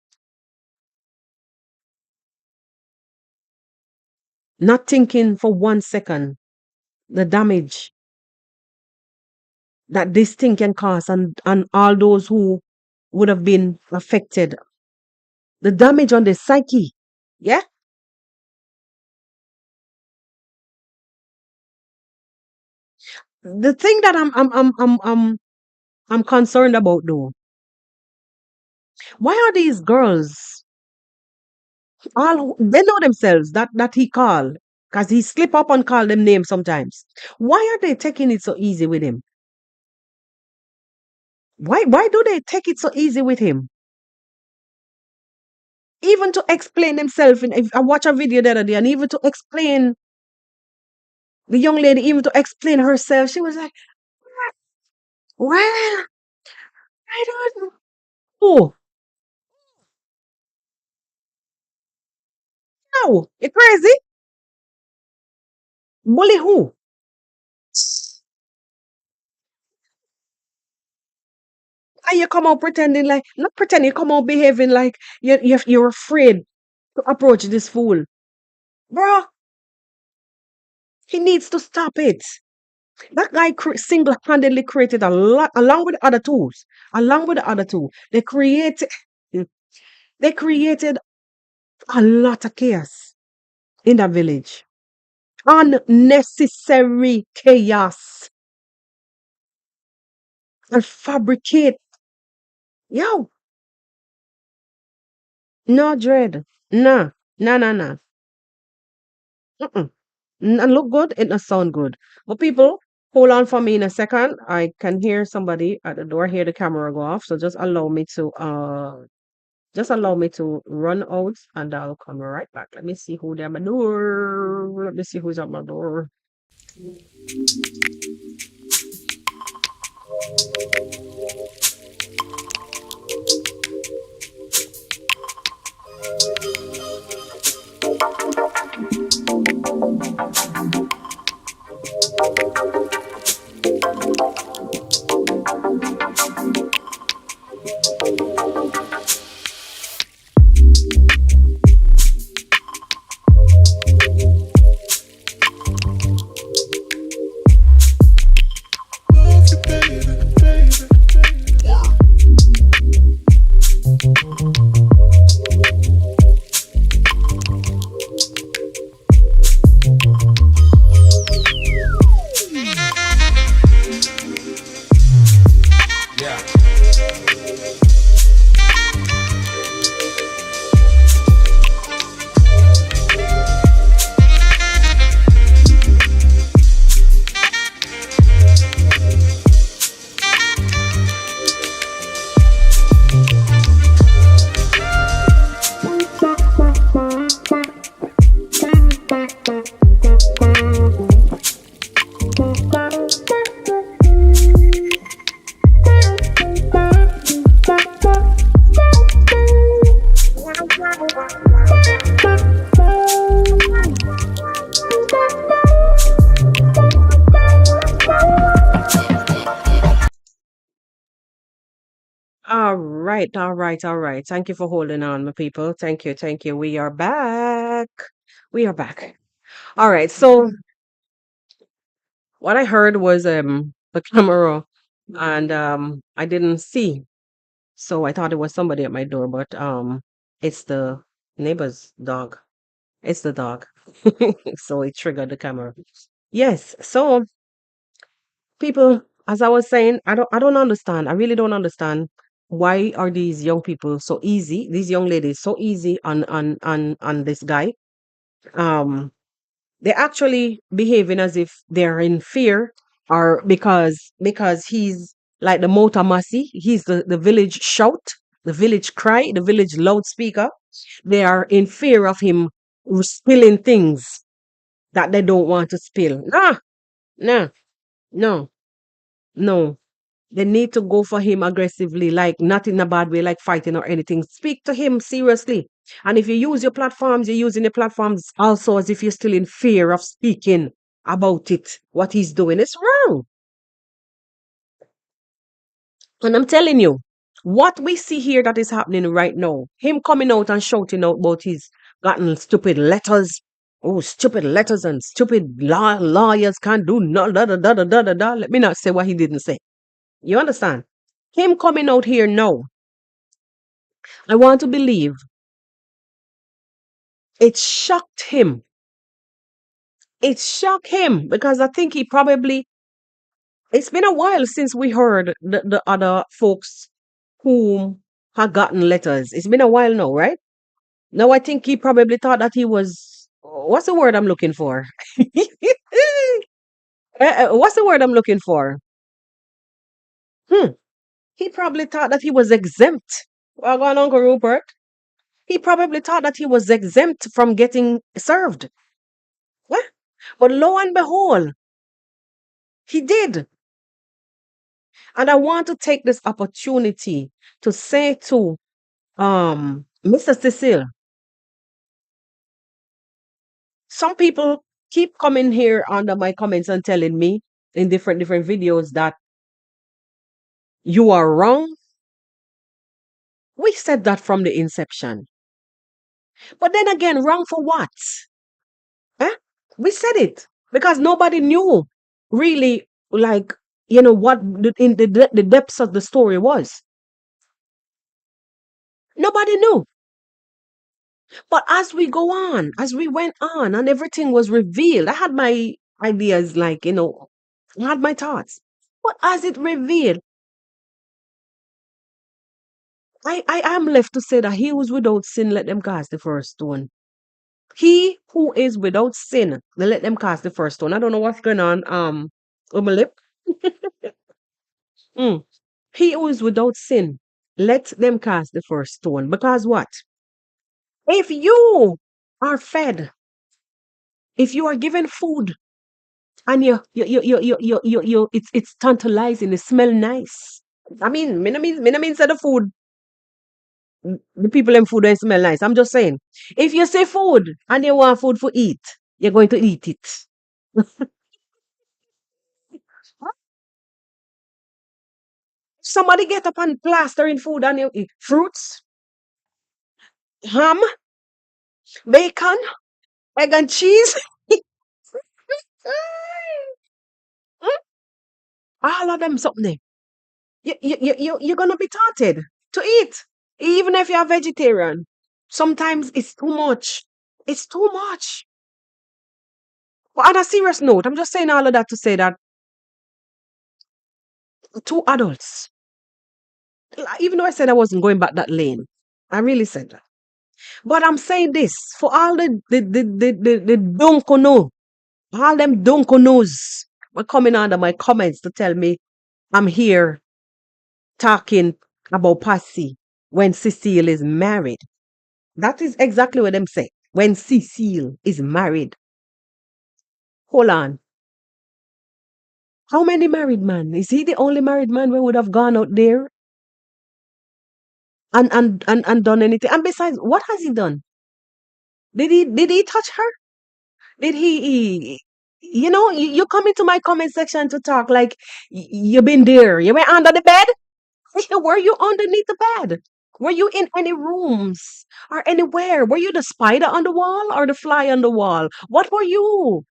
Not thinking for 1 second the damage that this thing can cause and all those who would have been affected. The damage on the psyche. Yeah? The thing that I'm concerned about though, why are these girls all they know themselves that he call because he slip up and call them names sometimes. Why are they taking it so easy with him? Why do they take it so easy with him? Even to explain themselves, if I watch a video the other day, and even to explain the young lady, even to explain herself, she was like, "Well, I don't know. No, you crazy? Bully who? And you come out pretending like, not pretending, you come out behaving like you're afraid to approach this fool. Bro, he needs to stop it. That guy single-handedly created a lot, along with the other tools. Along with the other two, they created a lot of chaos in that village. Unnecessary chaos and fabricate. Yo, no dread. Nah, nah, nah, nah. Mm-mm. And look good, it not sound good. But people, hold on for me in a second. I can hear somebody at the door, hear the camera go off. So just allow me to run out and I'll come right back. Let me see who's at my door. Let me see who's at my door. All right, all right, all right. Thank you for holding on, my people. Thank you, thank you. We are back. We are back. All right. So what I heard was the camera, and I didn't see. So I thought it was somebody at my door, but it's the neighbor's dog. It's the dog. So it triggered the camera. Yes. So people, as I was saying, I don't understand. I really don't understand why are these young people so easy, these young ladies so easy on this guy. Um they're actually behaving as if they're in fear, or because he's like the motamasi, he's the village shout, the village cry, the village loudspeaker. They are in fear of him spilling things that they don't want to spill. Nah, nah, no, no. They need to go for him aggressively, like not in a bad way, like fighting or anything. Speak to him seriously. And if you use your platforms, you're using your platforms also as if you're still in fear of speaking about it. What he's doing is wrong. And I'm telling you, what we see here that is happening right now, him coming out and shouting out about his gotten stupid letters. Oh, stupid letters and stupid lawyers can't do no da da da da da da da. Let me not say what he didn't say. You understand? Him coming out here now, I want to believe it shocked him. It shocked him because I think he probably, it's been a while since we heard the other folks who had gotten letters. It's been a while now, right? Now I think he probably thought that he was, what's the word I'm looking for? What's the word I'm looking for? Hmm. He probably thought that he was exempt. Well, go on, Uncle Rupert. He probably thought that he was exempt from getting served. What? But lo and behold, he did. And I want to take this opportunity to say to Mr. Cecile, some people keep coming here under my comments and telling me in different videos that you are wrong. We said that from the inception. But then again, wrong for what? Eh? We said it because nobody knew really, like, what the depths of the story was. Nobody knew. But as we go on, as we went on, and everything was revealed, I had my ideas, like, I had my thoughts. But as it revealed, I am left to say that he who is without sin, let them cast the first stone. He who is without sin, they let them cast the first stone. I don't know what's going on with my lip. Mm. He who is without sin, let them cast the first stone. Because what? If you are fed, if you are given food, and it's tantalizing, it smell nice. I mean, me no mean say the food, the people in food don't smell nice. I'm just saying, if you say food and you want food for eat, you're going to eat it. Somebody get up and plastering food and you eat fruits, ham, bacon, egg and cheese. Mm, all of them something. You're gonna be tempted to eat, even if you're vegetarian. Sometimes it's too much. It's too much. But on a serious note, I'm just saying all of that to say that two adults, even though I said I wasn't going back that lane, I really said that. But I'm saying this for all the donkono, all them donkonos were coming under my comments to tell me I'm here talking about Passy when Cecile is married. That is exactly what them say. When Cecile is married. Hold on. How many married men? Is he the only married man who would have gone out there and done anything? And besides, what has he done? Did he touch her? Did you come into my comment section to talk like you've been there. You went under the bed? Were you underneath the bed? Were you in any rooms or anywhere? Were you the spider on the wall or the fly on the wall? What were you?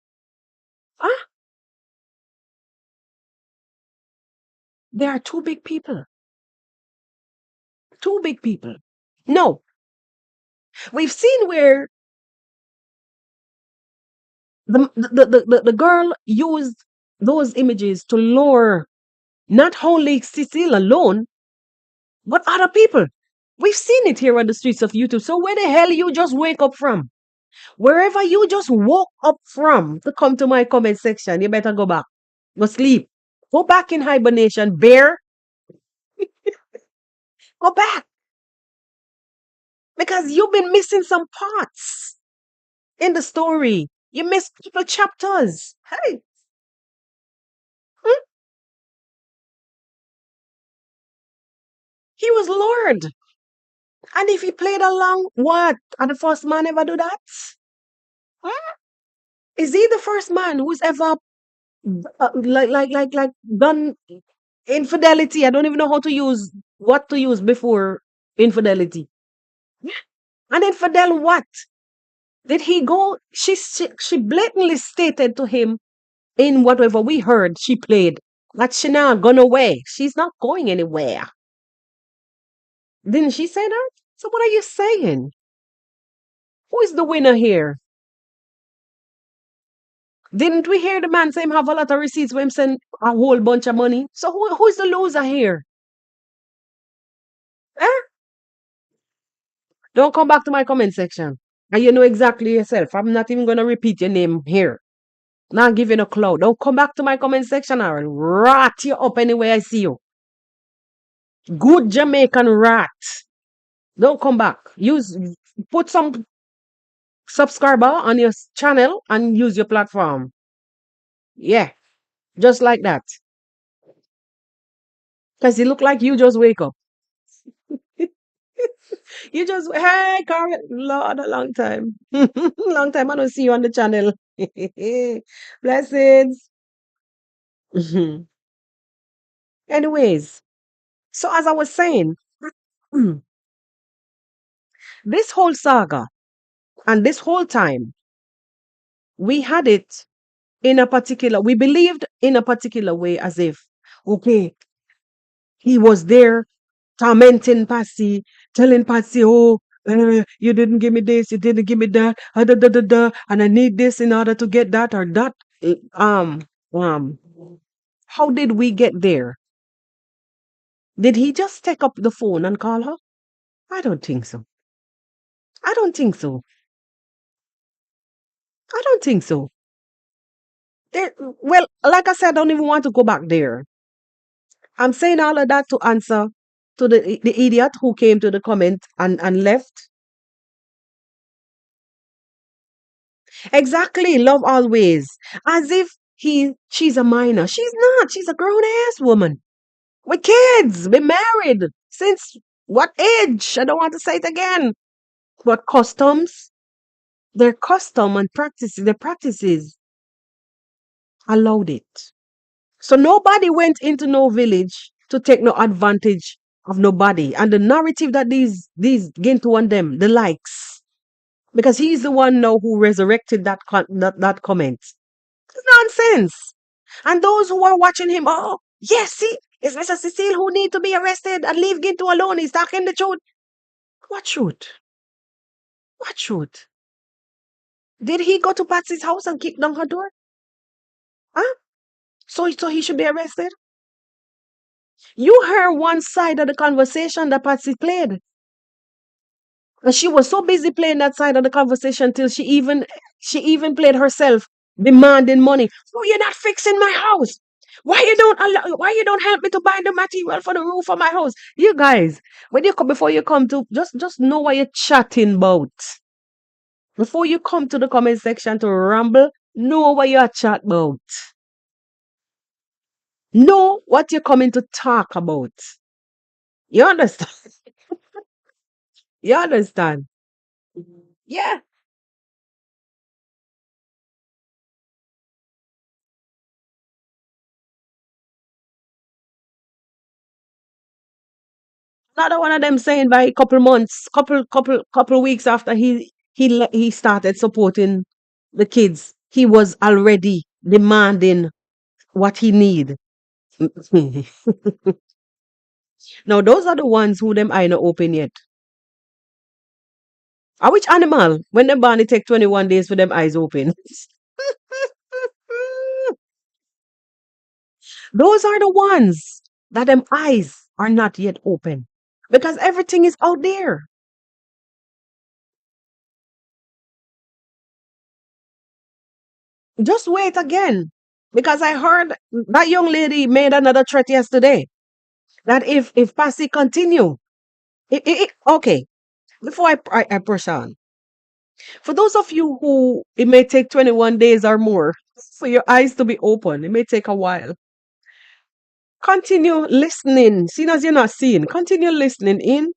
Ah, there are two big people. Two big people. No, we've seen where the girl used those images to lure not only Cecile alone, but other people. We've seen it here on the streets of YouTube. So where the hell you just wake up from? Wherever you just woke up from to come to my comment section, you better go back. Go sleep. Go back in hibernation, bear. Go back. Because you've been missing some parts in the story. You missed the chapters. Hey, hmm? He was Lord. And if he played along, what? And the first man ever do that? Huh? Is he the first man who's ever like done infidelity? I don't even know how to use what to use before infidelity. And infidel what? Did he go? She blatantly stated to him in whatever we heard she played that she not gone away. She's not going anywhere. Didn't she say that? So what are you saying? Who is the winner here? Didn't we hear the man say him have a lot of receipts when him send a whole bunch of money? So who's the loser here? Eh? Don't come back to my comment section. And you know exactly yourself. I'm not even gonna repeat your name here. Not giving a cloud. Don't come back to my comment section or I'll rat you up anywhere I see you. Good Jamaican rat. Don't come back. Put some subscriber on your channel and use your platform. Yeah, just like that. Because you look like you just wake up. You just, hey, Karen, Lord, a long time. Long time I don't see you on the channel. Blessings. Anyways, so as I was saying, this whole saga and this whole time, we had it we believed in a particular way as if, okay, he was there tormenting Patsy, telling Patsy, oh, you didn't give me this, you didn't give me that, da, da, da, da, and I need this in order to get that or that. Eh, um, how did we get there? Did he just take up the phone and call her? I don't think so. I don't think so. I don't think so. Well, like I said, I don't even want to go back there. I'm saying all of that to answer to the idiot who came to the comment and left. Exactly, love always. As if she's a minor. She's not. She's a grown ass woman. With kids. Been married. Since what age? I don't want to say it again. But customs, their custom and practices, their practices allowed it. So nobody went into no village to take no advantage of nobody. And the narrative that these Gintu and them, the likes, because he's the one now who resurrected that comment. It's nonsense. And those who are watching him, oh, yes, see, it's Mr. Cecile who need to be arrested and leave Gintu alone. He's talking the truth. What truth? What truth? Did he go to Patsy's house and kick down her door? Huh? So he should be arrested? You heard one side of the conversation that Patsy played. And she was so busy playing that side of the conversation till she even played herself demanding money. Oh, you're not fixing my house. Why you don't help me to buy the material for the roof of my house? You guys, when you come before you come to just know what you're chatting about. Before you come to the comment section to ramble, know what you're chat about. Know what you're coming to talk about. You understand? You understand? Yeah. Another one of them saying by a couple months, couple weeks after he started supporting the kids, he was already demanding what he need. Now those are the ones who them eye not open yet. Or which animal when them born it take 21 days for them eyes open? Those are the ones that them eyes are not yet open because everything is out there. Just wait again. Because I heard that young lady made another threat yesterday that if Passy continue, okay. Before I push on, for those of you who it may take 21 days or more for your eyes to be open, it may take a while. Continue listening. Seeing as you're not seeing, continue listening in,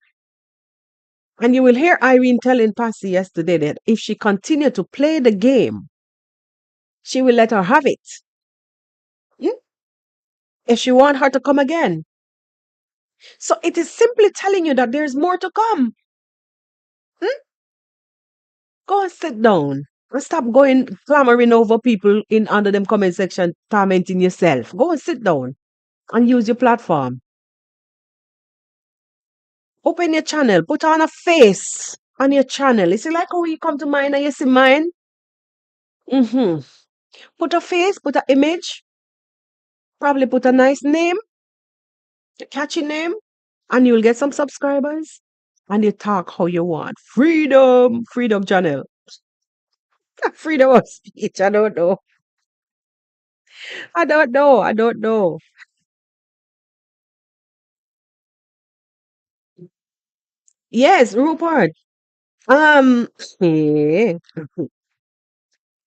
and you will hear Irene telling Passy yesterday that if she continue to play the game, she will let her have it. Hmm? If she want her to come again. So it is simply telling you that there's more to come. Hmm? Go and sit down. And stop going clamoring over people in under them comment section, tormenting yourself. Go and sit down and use your platform. Open your channel. Put on a face on your channel. You see like how you come to mine and you see mine? Mm-hmm. Put a face, put an image, probably put a nice name, a catchy name, and you'll get some subscribers. And you talk how you want. Freedom, freedom channel. Freedom of speech. I don't know. I don't know. I don't know. Yes, Rupert. Um, eh,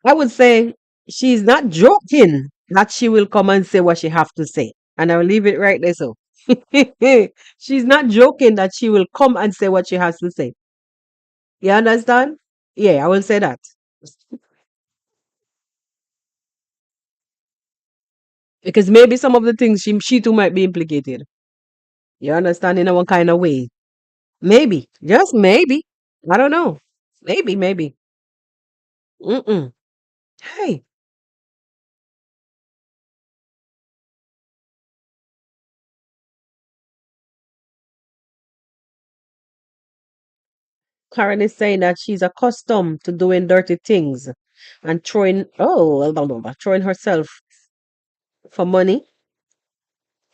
I would say she's not joking that she will come and say what she have to say. And I'll leave it right there. So she's not joking that she will come and say what she has to say. You understand? Yeah, I will say that. Because maybe some of the things she too might be implicated. You understand in a one kind of way. Maybe. Just maybe. I don't know. Maybe, maybe. Mm-mm. Hey, Karen is saying that she's accustomed to doing dirty things and throwing herself for money,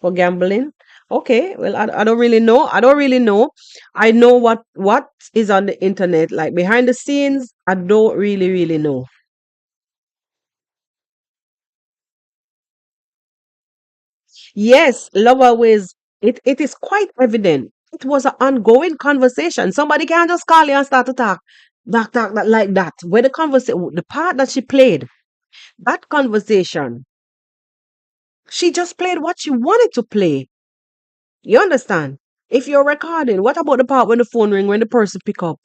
for gambling. Okay, well, I don't really know. I don't really know. I know what is on the internet, like behind the scenes. I don't really know. Yes, love always. It is quite evident. It was an ongoing conversation. Somebody can't just call you and start to talk, that like that. Where the conversation, the part that she played, that conversation, she just played what she wanted to play. You understand? If you're recording, what about the part when the phone ring when the person pick up?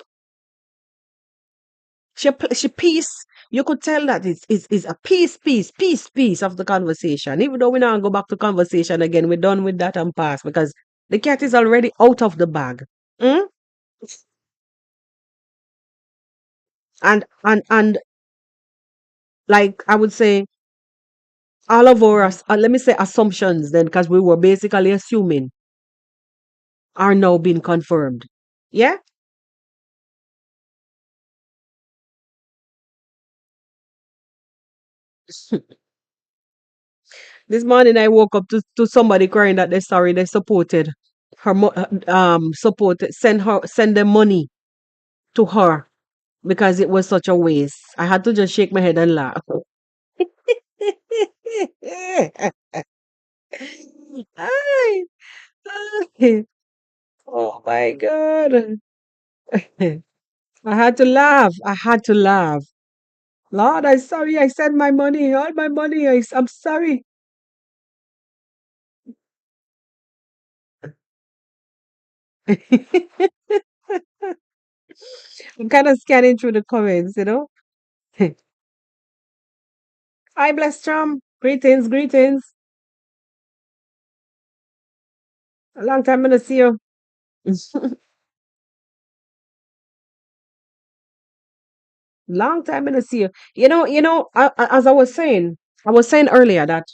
She piece. You could tell that it's a piece of the conversation. Even though we now go back to conversation again, we're done with that and pass because the cat is already out of the bag. Mm? And like I would say, all of our let me say assumptions then, because we were basically assuming are now being confirmed. Yeah. This morning I woke up to somebody crying that they're sorry they supported her send them money to her because it was such a waste. I had to just shake my head and laugh. Ay, ay. Oh my god. I had to laugh. I had to laugh. Lord, I'm sorry. I sent my money. All my money. I'm sorry. I'm kind of scanning through the comments, you know. Hi, bless Trump. Greetings, greetings. A long time to see you. Long time in the see you. As I was saying earlier that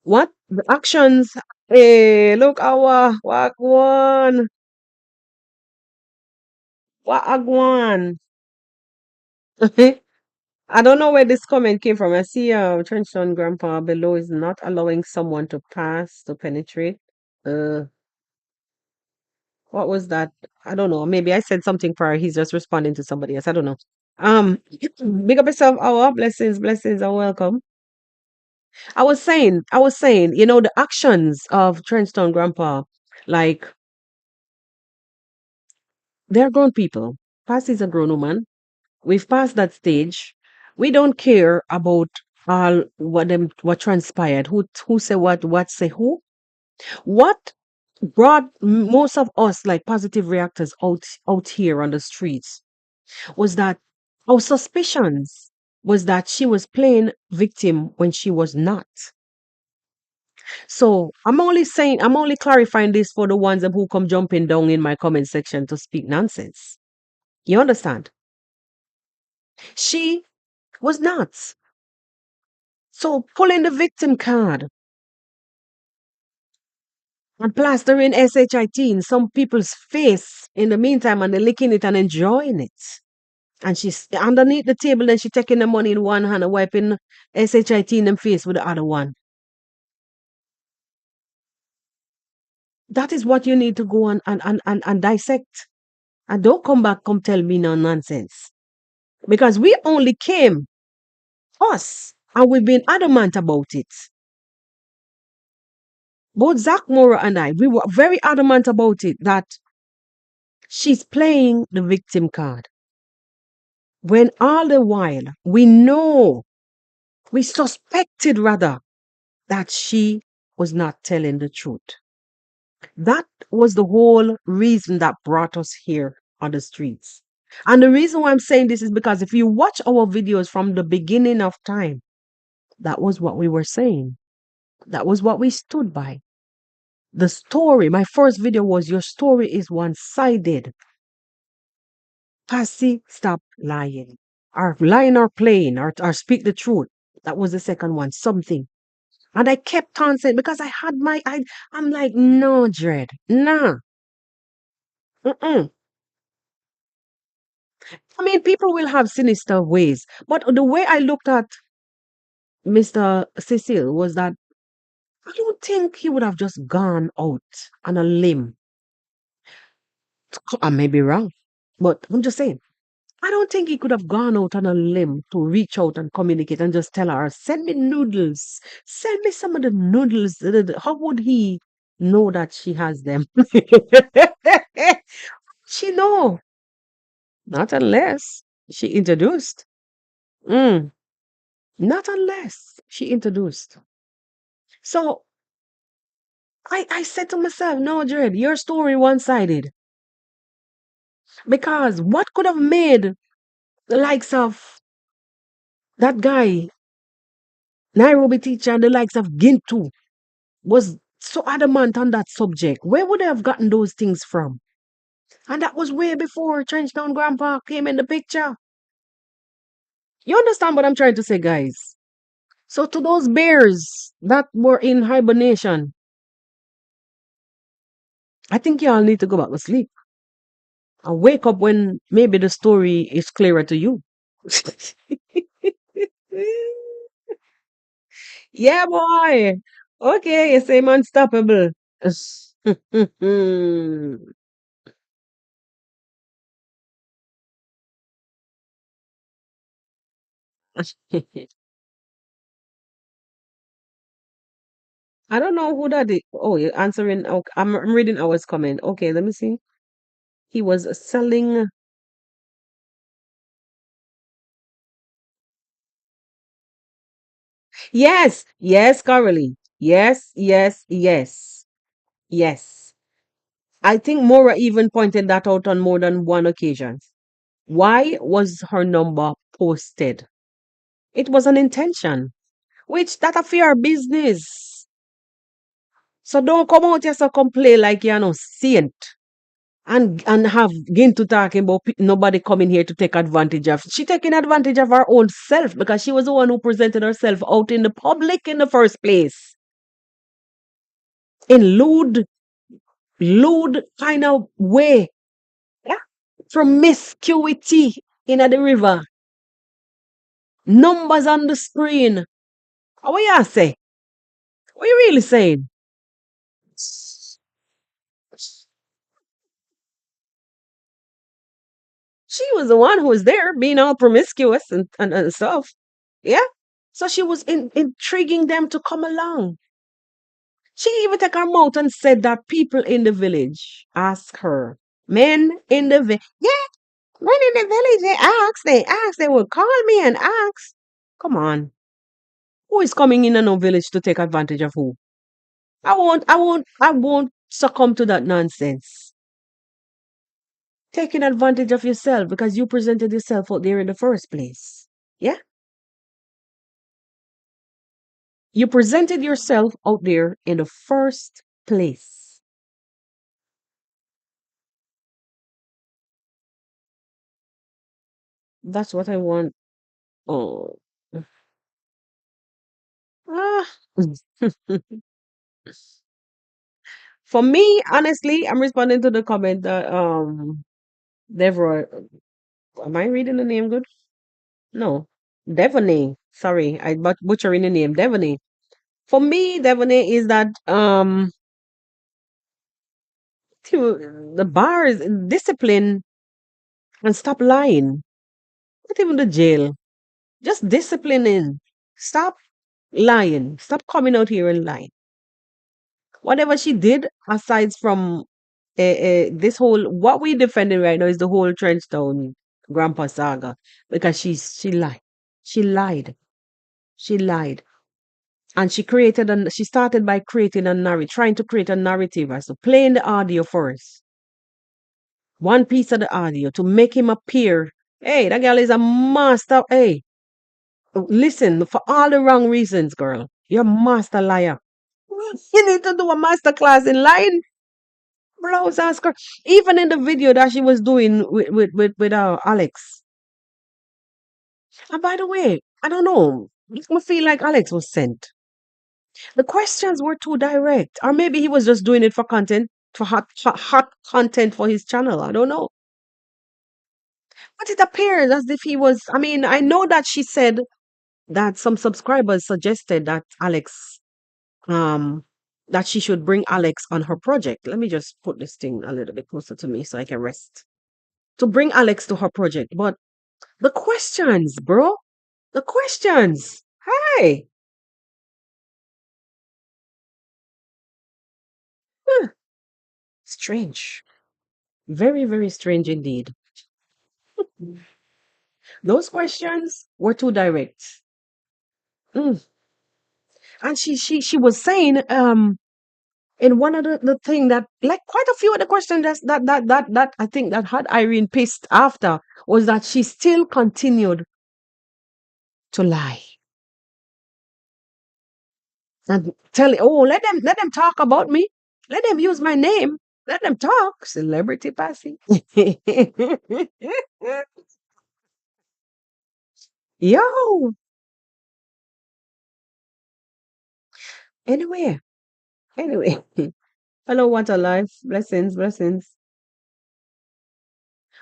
what the actions. Hey, look our wagwan. I don't know where this comment came from. I see Trenchton Grandpa below is not allowing someone to pass to penetrate. Uh, what was that? I don't know. Maybe I said something prior. He's just responding to somebody else. I don't know. Um, big up yourself. Our blessings, blessings are welcome. The actions of Trenchton Grandpa, like they're grown people. Past is a grown woman. We've passed that stage. We don't care about all what transpired, who say what say who. What brought most of us like positive reactors out here on the streets was that our suspicions was that she was playing victim when she was not. So I'm only clarifying this for the ones who come jumping down in my comment section to speak nonsense. You understand? She was not. So pulling the victim card and plastering SHIT in some people's face in the meantime and they're licking it and enjoying it. And she's underneath the table and she taking the money in one hand and wiping SHIT in them face with the other one. That is what you need to go and dissect. And don't come tell me no nonsense. Because we only came, us, and we've been adamant about it. Both Zach Mora and I, we were very adamant about it that she's playing the victim card. When all the while we suspected rather that she was not telling the truth. That was the whole reason that brought us here on the streets. And the reason why I'm saying this is because if you watch our videos from the beginning of time, that was what we were saying. That was what we stood by. The story, my first video was your story is one sided. Passy, stop lying. Or lying or playing or speak the truth. That was the second one, something. And I kept on saying, because I had I'm like, no, Dread, nah. Mm-mm. I mean, people will have sinister ways. But the way I looked at Mr. Cecil was that I don't think he would have just gone out on a limb. I may be wrong, but I'm just saying. I don't think he could have gone out on a limb to reach out and communicate and just tell her, send me noodles. Send me some of the noodles. How would he know that she has them? She know. Not unless she introduced. Mm, not unless she introduced. So I said to myself, no, Jared, your story one-sided. Because what could have made the likes of that guy, Nairobi teacher, and the likes of Gintu was so adamant on that subject? Where would they have gotten those things from? And that was way before Trenchtown Grandpa came in the picture. You understand what I'm trying to say, guys? So to those bears that were in hibernation, I think y'all need to go back to sleep and wake up when maybe the story is clearer to you. Yeah, boy. Okay, you say I'm unstoppable. I don't know who that is. Oh, you're answering. Okay, I'm reading our comment. Okay, let me see. He was selling. Yes, yes, Caroline. Yes, yes, yes, yes. I think Mora even pointed that out on more than one occasion. Why was her number posted? It was an intention, which that affair business. So don't come out here so come play like you're no saint. And have Gintu talking about nobody coming here to take advantage of. She taking advantage of her own self because she was the one who presented herself out in the public in the first place. In lewd kind of way. Yeah. Promiscuity in the river. Numbers on the screen. What you say? What you really saying? She was the one who was there being all promiscuous and stuff. Yeah. So she was intriguing them to come along. She even took her mouth and said that people in the village ask her. Men in the village. Yeah, men in the village, they will call me and ask. Come on. Who is coming in a no village to take advantage of who? I won't succumb to that nonsense. Taking advantage of yourself because you presented yourself out there in the first place. Yeah? You presented yourself out there in the first place. That's what I want. Oh. Ah. For me, honestly, I'm responding to the comment that Deborah, am I reading the name good? No. Devonay. Sorry, I butchering the name. Devonay. For me, Devonay is that the bars discipline and stop lying. Not even the jail. Just disciplining. Stop lying. Stop coming out here and lying. Whatever she did, aside from this whole, what we defending right now is the whole Trenchtown Grandpa saga because she lied. She lied. She lied. And she started by creating a narrative, trying to create a narrative as to playing the audio first. One piece of the audio to make him appear. Hey, that girl is a master. Hey, listen, for all the wrong reasons, girl. You're a master liar. You need to do a master class in lying. Blouse and skirt. Even in the video that she was doing with Alex. And by the way, I don't know. I feel like Alex was sent. The questions were too direct. Or maybe he was just doing it for content, for hot content for his channel. I don't know. But it appears as if he was. I mean, I know that she said that some subscribers suggested that um that she should bring Alex on her project. Let me just put this thing a little bit closer to me so I can rest. To bring Alex to her project. But the questions, bro. The questions. Hey. Huh, strange. Very, very strange indeed. Those questions were too direct. Mm. And she was saying in one of the thing that like quite a few of the questions that I think that had Irene pissed after was that she still continued to lie and tell oh let them talk about me, let them use my name, let them talk celebrity passing. Yo, anyway, anyway. Hello, what a life. Blessings, blessings.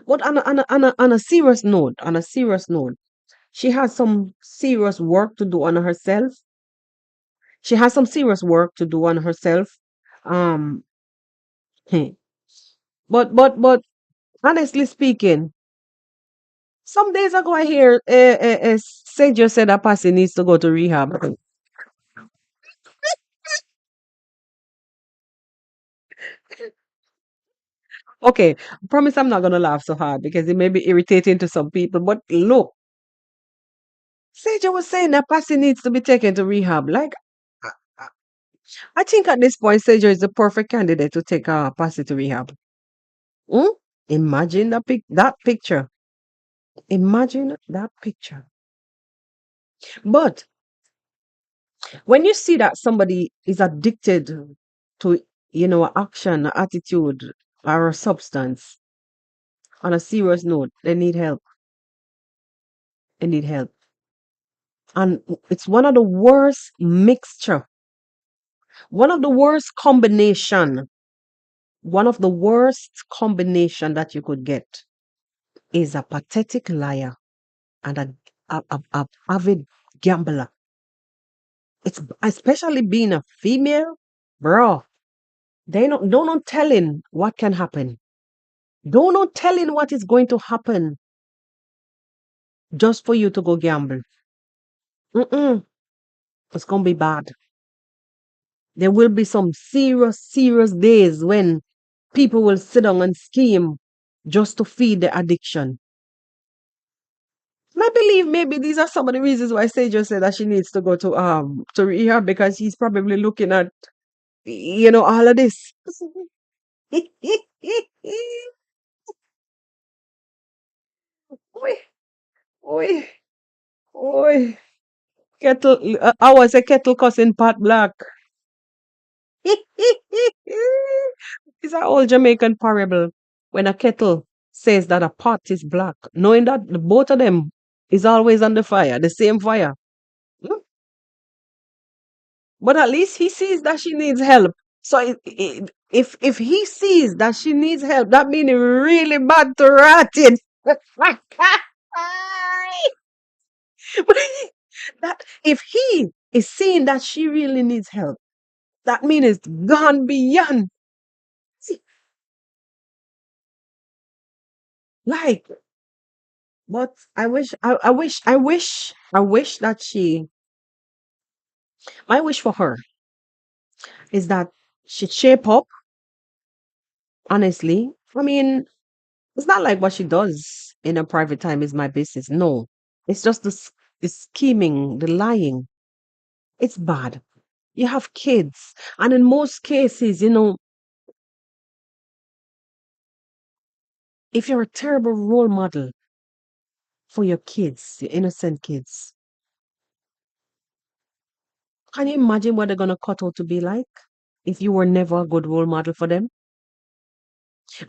But on a serious note, she has some serious work to do on herself. She has some serious work to do on herself. Um, but honestly speaking, some days ago I hear Sajo said that person needs to go to rehab. Okay, I promise I'm not gonna laugh so hard because it may be irritating to some people. But look, Sajo was saying that person needs to be taken to rehab. Like I I think at this point, Sajo is the perfect candidate to take Passy to rehab. Hmm? Imagine that picture. Imagine that picture. But when you see that somebody is addicted to, action, a attitude, or a substance on a serious note, they need help. They need help. And it's one of the worst mixture, one of the worst combination, one of the worst combination that you could get is a pathetic liar and a avid gambler. It's especially being a female, bro. They don't know telling what can happen. Don't know telling what is going to happen just for you to go gamble. Mm-mm. It's gonna be bad. There will be some serious, serious days when people will sit down and scheme just to feed the addiction. And I believe maybe these are some of the reasons why Sage said that she needs to go to rehab because he's probably looking at all of this. Oi, oi, oi. Kettle, I was a kettle cussing pot black. It's an old Jamaican parable when a kettle says that a pot is black, knowing that the both of them is always on the fire, the same fire. Mm. But at least he sees that she needs help. So if he sees that she needs help, that means it's really bad to rat it. But that if he is seeing that she really needs help, that means it's gone beyond. See, like, but I wish that my wish for her is that she shape up, honestly. I mean, it's not like what she does in her private time is my business. No. It's just the scheming, the lying. It's bad. You have kids. And in most cases, if you're a terrible role model for your kids, your innocent kids, can you imagine what they're going to cut out to be like if you were never a good role model for them?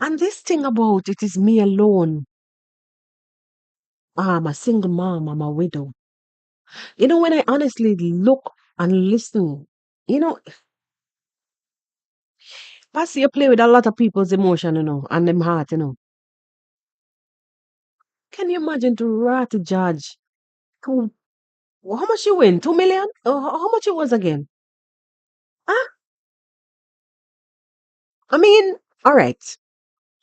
And this thing about it is me alone. I'm a single mom, I'm a widow. When I honestly look and listen, you know, Pastor, you play with a lot of people's emotion, and them heart, Can you imagine to rat a judge? Who, how much you win? 2 million? How much it was again? Huh? I mean, all right.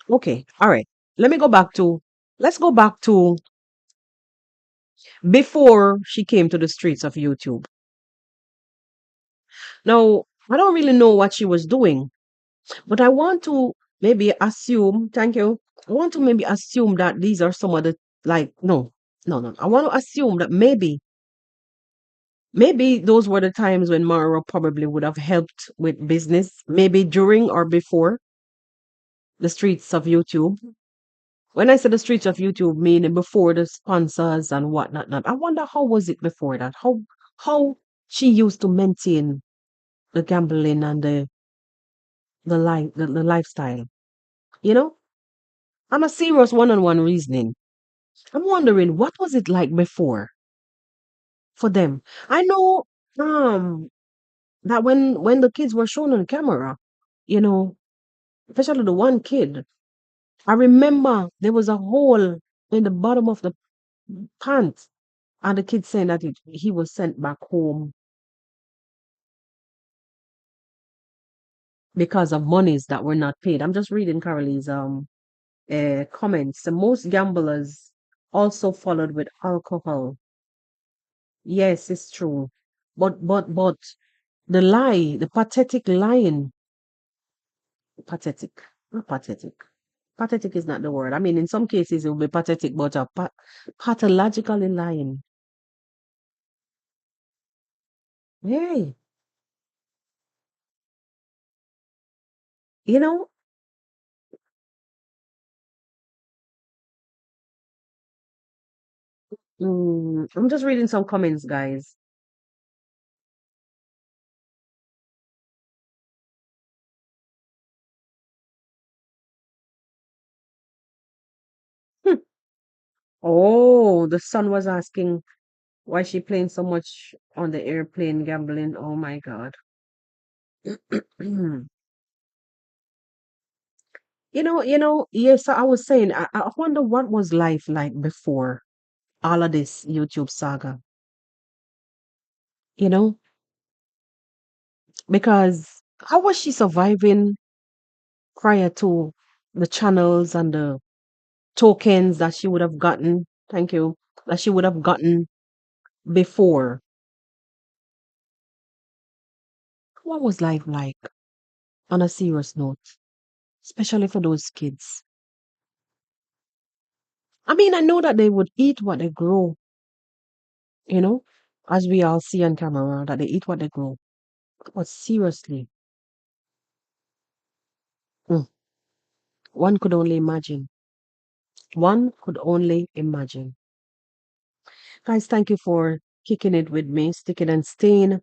Okay, all right. Let me go back to, let's go back to before she came to the streets of YouTube. Now, I don't really know what she was doing, but I want to maybe assume, thank you. I want to maybe assume that these are some of the, like, no, no, no. I want to assume that maybe those were the times when Mara probably would have helped with business, maybe during or before the streets of YouTube. When I say the streets of YouTube, meaning before the sponsors and whatnot, not. I wonder how was it before that? How she used to maintain the gambling and the lifestyle. You know, I'm a serious one-on-one reasoning. I'm wondering what was it like before for them. I know that when the kids were shown on camera, you know, especially the one kid, I remember there was a hole in the bottom of the pants, and the kid saying that he was sent back home because of monies that were not paid. I'm just reading Carol's comments. The most gamblers also followed with alcohol. Yes, it's true. But the lie, the pathetic lying, pathetic, not pathetic. Pathetic is not the word. I mean, in some cases it will be pathetic, but pathologically lying. Hey, you know, I'm just reading some comments, guys. Oh, the son was asking why she playing so much on the airplane gambling. Oh my God. Yes, I was saying, I wonder what was life like before all of this YouTube saga, you know, because how was she surviving prior to the channels and the tokens that she would have gotten? Thank you. That she would have gotten before. What was life like on a serious note, especially for those kids? I mean, I know that they would eat what they grow, you know, as we all see on camera, that they eat what they grow. But seriously, mm, one could only imagine. One could only imagine. Guys, thank you for kicking it with me, sticking and staying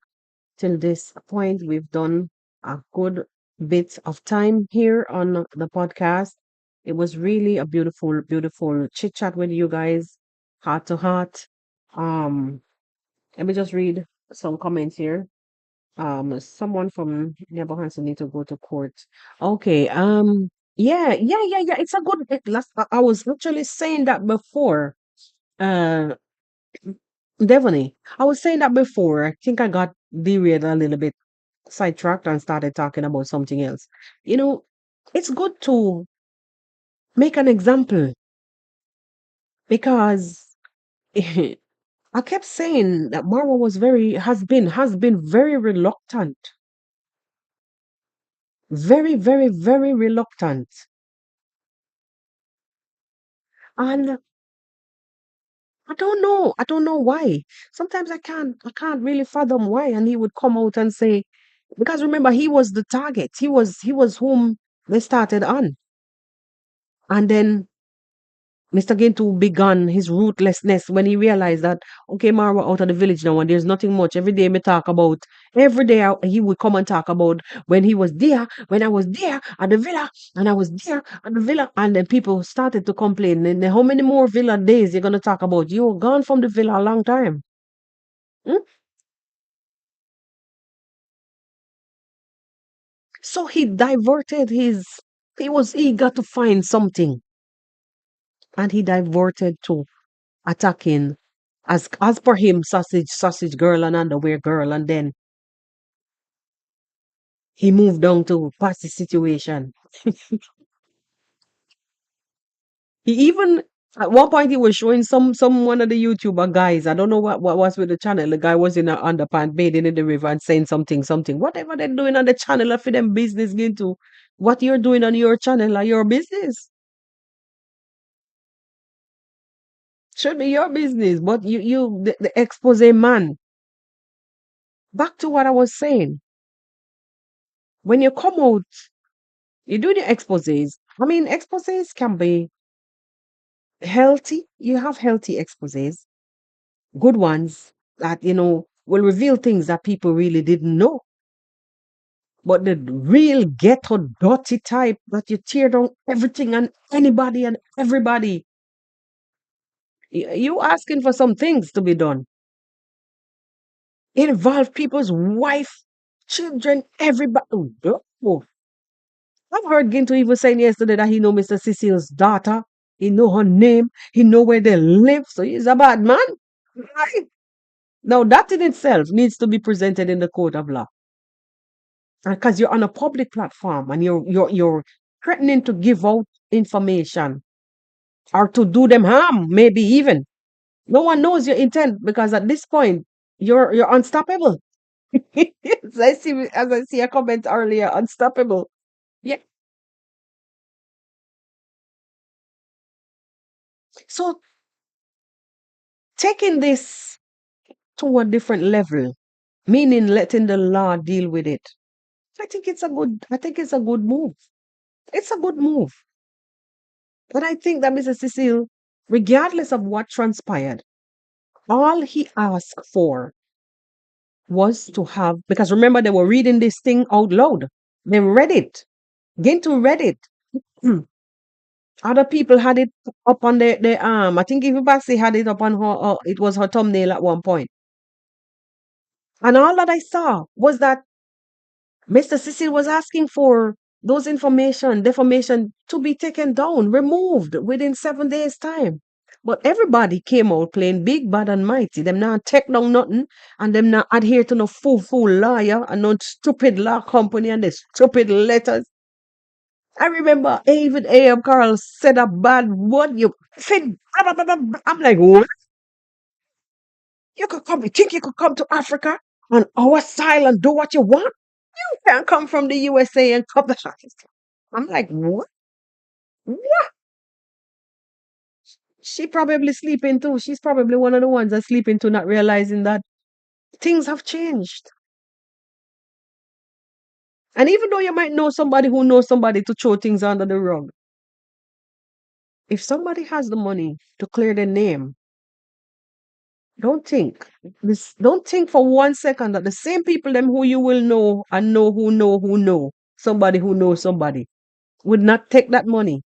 till this point. We've done a good bit of time here on the podcast. It was really a beautiful, beautiful chit chat with you guys, heart to heart. Um, Let me just read some comments here. Someone from Nebuchadnezzar need to go to court. Okay. Yeah. It's a good. I was actually saying that before. Uh, Definitely. I was saying that before. I think I got derailed a little bit, sidetracked, and started talking about something else. You know, it's good to make an example because I kept saying that Marwa has been very reluctant, very reluctant, and I don't know why. Sometimes I can't really fathom why. And he would come out and say, because remember, he was the target. He was whom they started on. And then Mr. Gintu began his ruthlessness when he realized that, okay, Marwa out of the village now and there's nothing much. Every day me talk about, every day he would come and talk about when he was there, when I was there at the villa, and I was there at the villa. And then people started to complain. And then how many more villa days you're going to talk about? You were gone from the villa a long time. Hmm? So he was eager to find something, and he diverted to attacking, as per him, sausage girl and underwear girl, and then he moved on to past the situation. He even at one point he was showing some one of the YouTuber guys. I don't know what was with the channel. The guy was in an underpant bathing in the river and saying something. Whatever they're doing on the channel, for them business into what you're doing on your channel or your business. Should be your business. But the expose man. Back to what I was saying. When you come out, you do the exposés. I mean, exposés can be healthy. You have healthy exposés, good ones that, will reveal things that people really didn't know. But the real ghetto dirty type that you tear down everything and anybody and everybody, you asking for some things to be done. Involve people's wife, children, everybody. Oh, I've heard Ginto even saying yesterday that he know Mr. Cecile's daughter. He know her name. He know where they live. So he's a bad man. Right? Now that in itself needs to be presented in the court of law. Because you're on a public platform and you're threatening to give out information or to do them harm, maybe even. No one knows your intent because at this point you're unstoppable. As I see a comment earlier, unstoppable. Yeah. So taking this to a different level, meaning letting the law deal with it. I think it's a good move. It's a good move. But I think that Mr. Cecile, regardless of what transpired, all he asked for was to have, because remember they were reading this thing out loud. They read it. Gintu read it. Other people had it up on their arm. I think even Bassi had it up on it was her thumbnail at one point. And all that I saw was that Mr. Cecil was asking for those defamation to be taken down, removed within 7 days' time. But everybody came out playing big, bad, and mighty. Them not take down nothing, and them not adhere to no fool lawyer and no stupid law company and the stupid letters. I remember even A.M. Carl said a bad word. You think, I'm like, what? You could come, you think you could come to Africa on our soil and do what you want? You can't come from the USA and come back. I'm like, what? What? She probably sleeping too. She's probably one of the ones that's sleeping too, not realizing that things have changed. And even though you might know somebody who knows somebody to throw things under the rug, if somebody has the money to clear their name, don't think don't think for 1 second that the same people them who you will know and know somebody who knows somebody would not take that money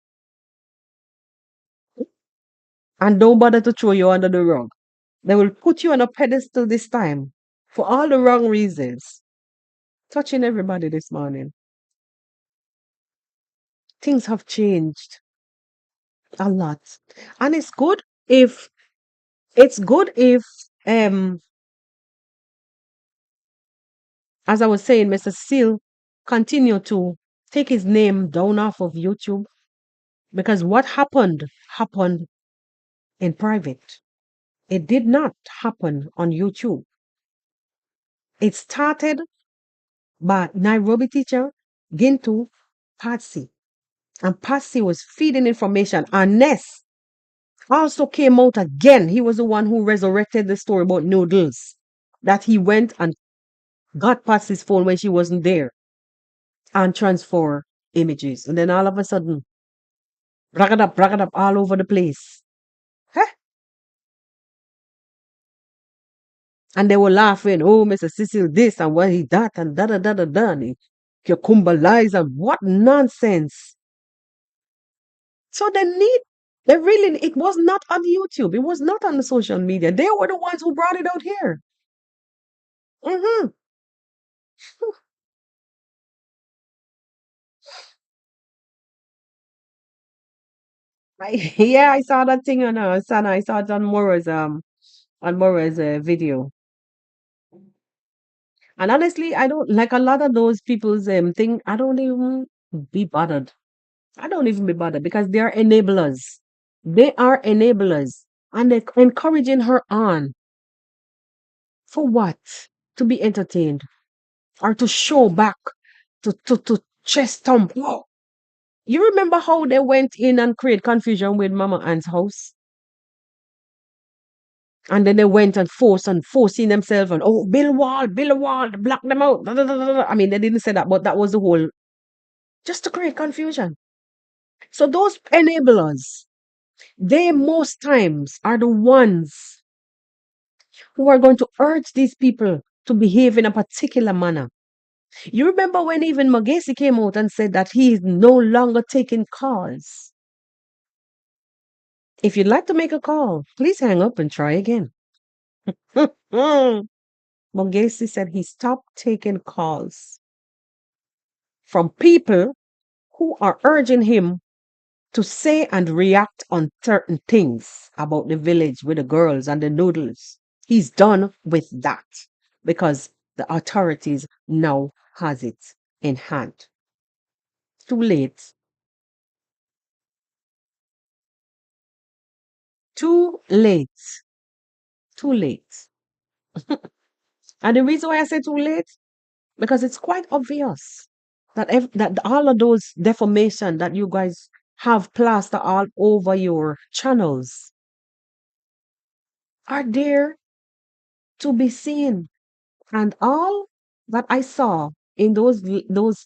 and don't bother to throw you under the rug. They will put you on a pedestal this time for all the wrong reasons. Touching everybody this morning. Things have changed a lot. And it's good if as I was saying, Mr. Seal continue to take his name down off of YouTube because what happened in private. It did not happen on YouTube. It started by Nairobi teacher Gintu Patsy. And Patsy was feeding information. And Ness also came out again. He was the one who resurrected the story about noodles. That he went and got Patsy's phone when she wasn't there and transfer images. And then all of a sudden, brag it up all over the place. Huh? And they were laughing, oh, Mr. Cecil this and what he that and da da da da da. And cucumber lies and what nonsense. So they really, it was not on YouTube. It was not on the social media. They were the ones who brought it out here. hmm yeah, I saw that thing on Sana. I saw it on Mora's video. And honestly, I don't like a lot of those people's thing. I don't even be bothered. I don't even be bothered because they are enablers. They are enablers. And they're encouraging her on. For what? To be entertained or to show back, to chest thump. Whoa. You remember how they went in and create confusion with Mama Ann's house? And then they went and forcing themselves and oh, build a wall, block them out. Da, da, da, da, da. I mean, they didn't say that, but that was the whole just to create confusion. So those enablers, they most times are the ones who are going to urge these people to behave in a particular manner. You remember when even Magesi came out and said that he is no longer taking calls. If you'd like to make a call, please hang up and try again. Magesi said he stopped taking calls from people who are urging him to say and react on certain things about the village with the girls and the noodles. He's done with that because the authorities now has it in hand. Too late. Too late. Too late. And the reason why I say too late, because it's quite obvious that that all of those defamation that you guys have plastered all over your channels are there to be seen. And all that I saw in those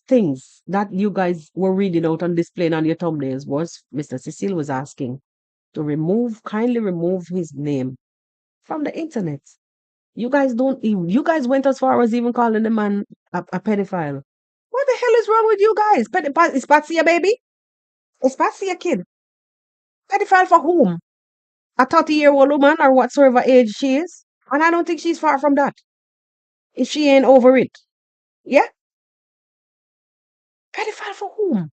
things that you guys were reading out and displaying on your thumbnails was Mr. Cecile was asking to kindly remove his name from the internet. You guys went as far as even calling the man a pedophile. What the hell is wrong with you guys? Is Patsy a baby? Is Patsy a kid? Pedophile for whom? A 30-year-old woman or whatsoever age she is. And I don't think she's far from that. If she ain't over it. Yeah? Pedophile for whom?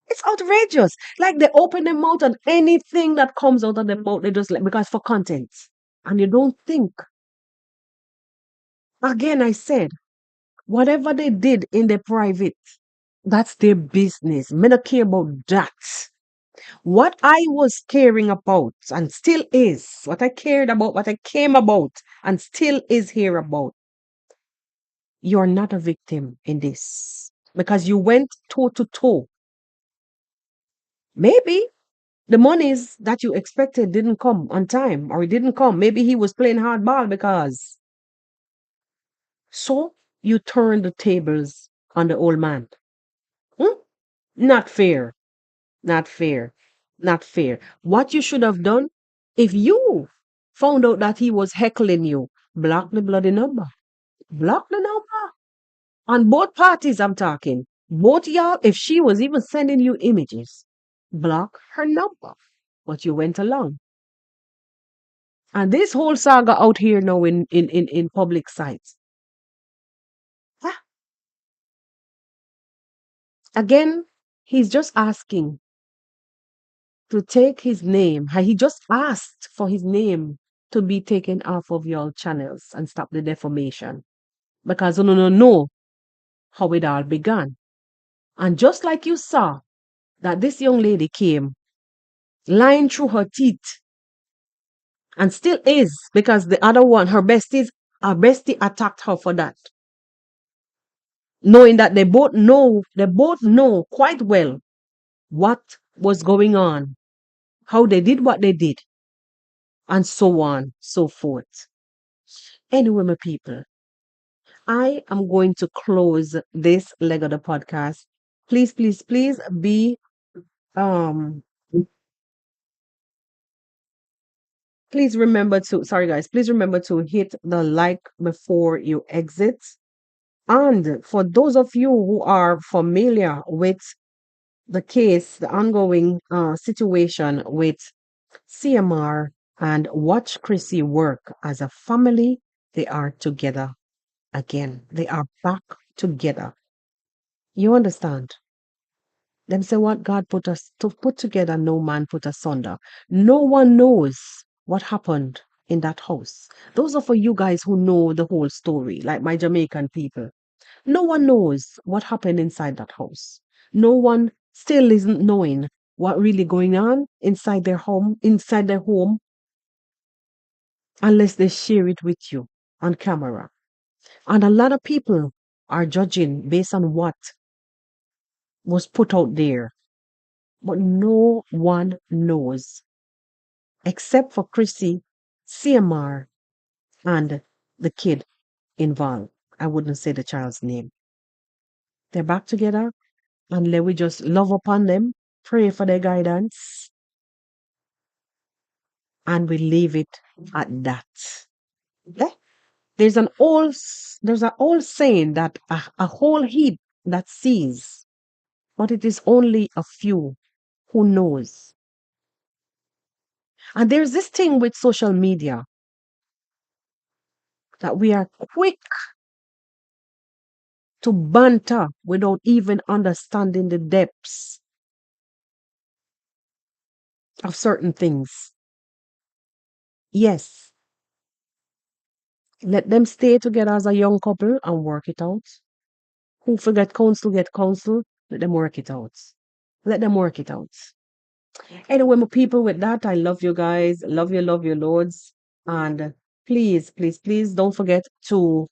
It's outrageous. Like they open their mouth and anything that comes out of their mouth, they just like, because for content. And you don't think. Again, I said, whatever they did in their private, that's their business. Me don't care about that. What I was caring about and still is, what I cared about, what I came about and still is here about, you're not a victim in this because you went toe to toe. Maybe the monies that you expected didn't come on time or it didn't come. Maybe he was playing hardball because. So you turned the tables on the old man. Hmm? Not fair. Not fair. Not fair. What you should have done, if you found out that he was heckling you, block the bloody number. Block the number. On both parties, I'm talking. Both y'all, if she was even sending you images, block her number. But you went along. And this whole saga out here now in public sites. Ah, again, he's just asking to take his name. He just asked for his name to be taken off of your channels and stop the defamation. Because you don't know how it all began. And just like you saw that this young lady came lying through her teeth and still is because the other one, her bestie attacked her for that. Knowing that they both know quite well what was going on, how they did what they did, and so on, so forth. Anyway, my people, I am going to close this leg of the podcast. Please, please, please be um please remember to sorry guys, please remember to hit the like before you exit. And for those of you who are familiar with the case, the ongoing situation with CMR and watch Chrissy work as a family, they are together again. They are back together. You understand? Them say what God put us to put together, no man put asunder. No one knows what happened in that house. Those are for you guys who know the whole story, like my Jamaican people. No one knows what happened inside that house. No one still isn't knowing what really going on inside their home, unless they share it with you on camera. And a lot of people are judging based on what was put out there. But no one knows except for Chrissy, CMR, and the kid involved. I wouldn't say the child's name. They're back together and let we just love upon them, pray for their guidance, and we leave it at that. Okay? There's an old saying that a whole heap that sees, but it is only a few who knows. And there's this thing with social media that we are quick to banter without even understanding the depths of certain things. Yes, let them stay together as a young couple and work it out. Who forget counsel, get counsel. Let them work it out. Let them work it out. Anyway, my people, with that, I love you guys. Love you, lords. And please, please, please don't forget to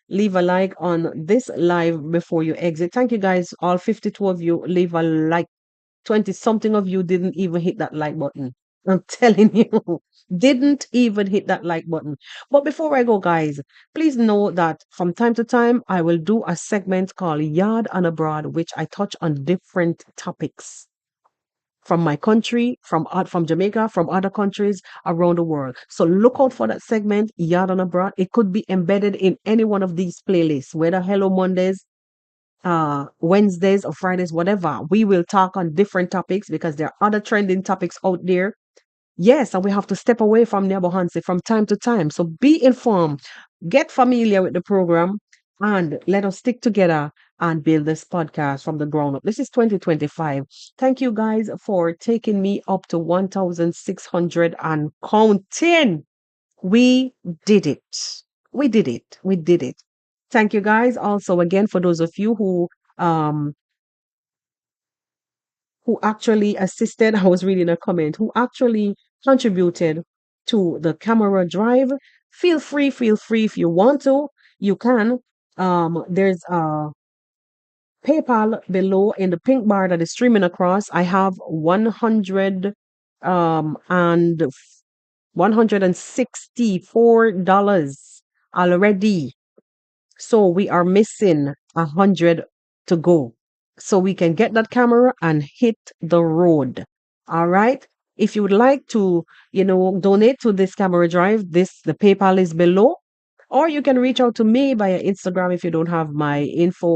leave a like on this live before you exit. Thank you guys, all 52 of you. Leave a like. 20 something of you didn't even hit that like button. I'm telling you, didn't even hit that like button. But before I go, guys, please know that from time to time, I will do a segment called Yard and Abroad, which I touch on different topics from my country, from Jamaica, from other countries around the world. So look out for that segment, Yard and Abroad. It could be embedded in any one of these playlists, whether Hello Mondays, Wednesdays or Fridays, whatever. We will talk on different topics because there are other trending topics out there. Yes, and we have to step away from Nebuchadnezzar from time to time. So be informed, get familiar with the program, and let us stick together and build this podcast from the ground up. This is 2025. Thank you guys for taking me up to 1,600 and counting. We did it. We did it. We did it. Thank you guys also again for those of you um who actually assisted. I was reading a comment who actually contributed to the camera drive. Feel free if you want to, you can. There's a PayPal below in the pink bar that is streaming across. I have 100 and $164 already. So we are missing 100 to go. So we can get that camera and hit the road. All right. If you would like to, donate to this camera drive, the PayPal is below. Or you can reach out to me via Instagram if you don't have my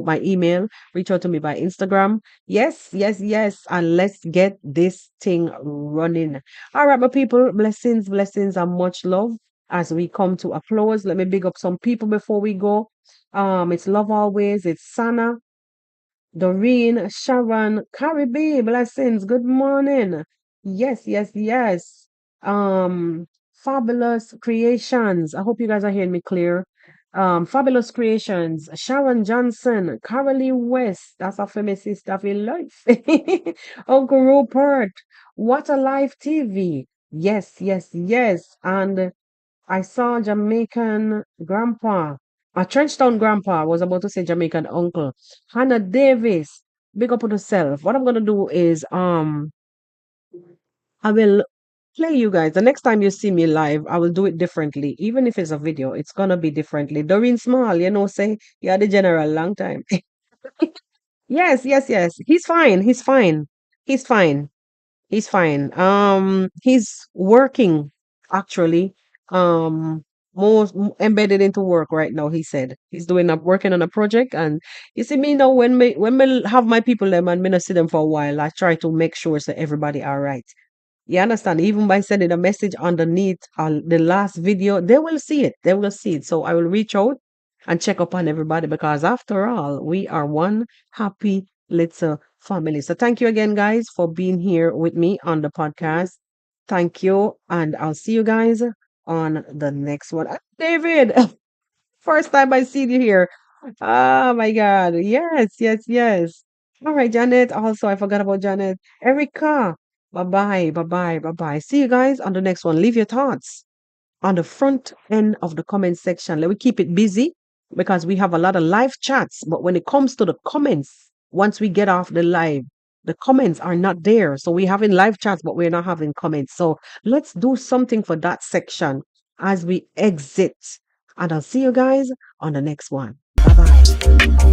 email. Reach out to me by Instagram. Yes, yes, yes. And let's get this thing running. All right, my people, blessings, and much love. As we come to a close, let me big up some people before we go. It's Love Always, it's Sana, Doreen, Sharon, Caribbean, blessings. Good morning. Yes, yes, yes. Fabulous Creations. I hope you guys are hearing me clear. Fabulous Creations. Sharon Johnson, Carolee West. That's a famous sister in life. Uncle Rupert. What a Life TV. Yes, yes, yes. And I saw Jamaican grandpa. A Trenchtown grandpa was about to say Jamaican uncle. Hannah Davis, big up on herself. What I'm gonna do is I will play you guys. The next time you see me live, I will do it differently. Even if it's a video, it's gonna be differently. Doreen Small, say you're the general long time. Yes, yes, yes. He's fine. He's fine. He's fine. He's fine. He's working actually. Embedded into work right now. He said he's working on a project, and you see me now when me have my people them and me not see them for a while. I try to make sure so everybody all right. You understand? Even by sending a message underneath the last video, they will see it. They will see it. So I will reach out and check up on everybody because after all, we are one happy little family. So thank you again, guys, for being here with me on the podcast. Thank you. And I'll see you guys on the next one. David, first time I see you here. Oh my God. Yes, yes, yes. All right, Janet. Also, I forgot about Janet. Erica. Bye bye. Bye bye. Bye bye. See you guys on the next one. Leave your thoughts on the front end of the comment section. Let me keep it busy because we have a lot of live chats. But when it comes to the comments, once we get off the live, the comments are not there. So we're having live chats, but we're not having comments. So let's do something for that section as we exit. And I'll see you guys on the next one. Bye bye.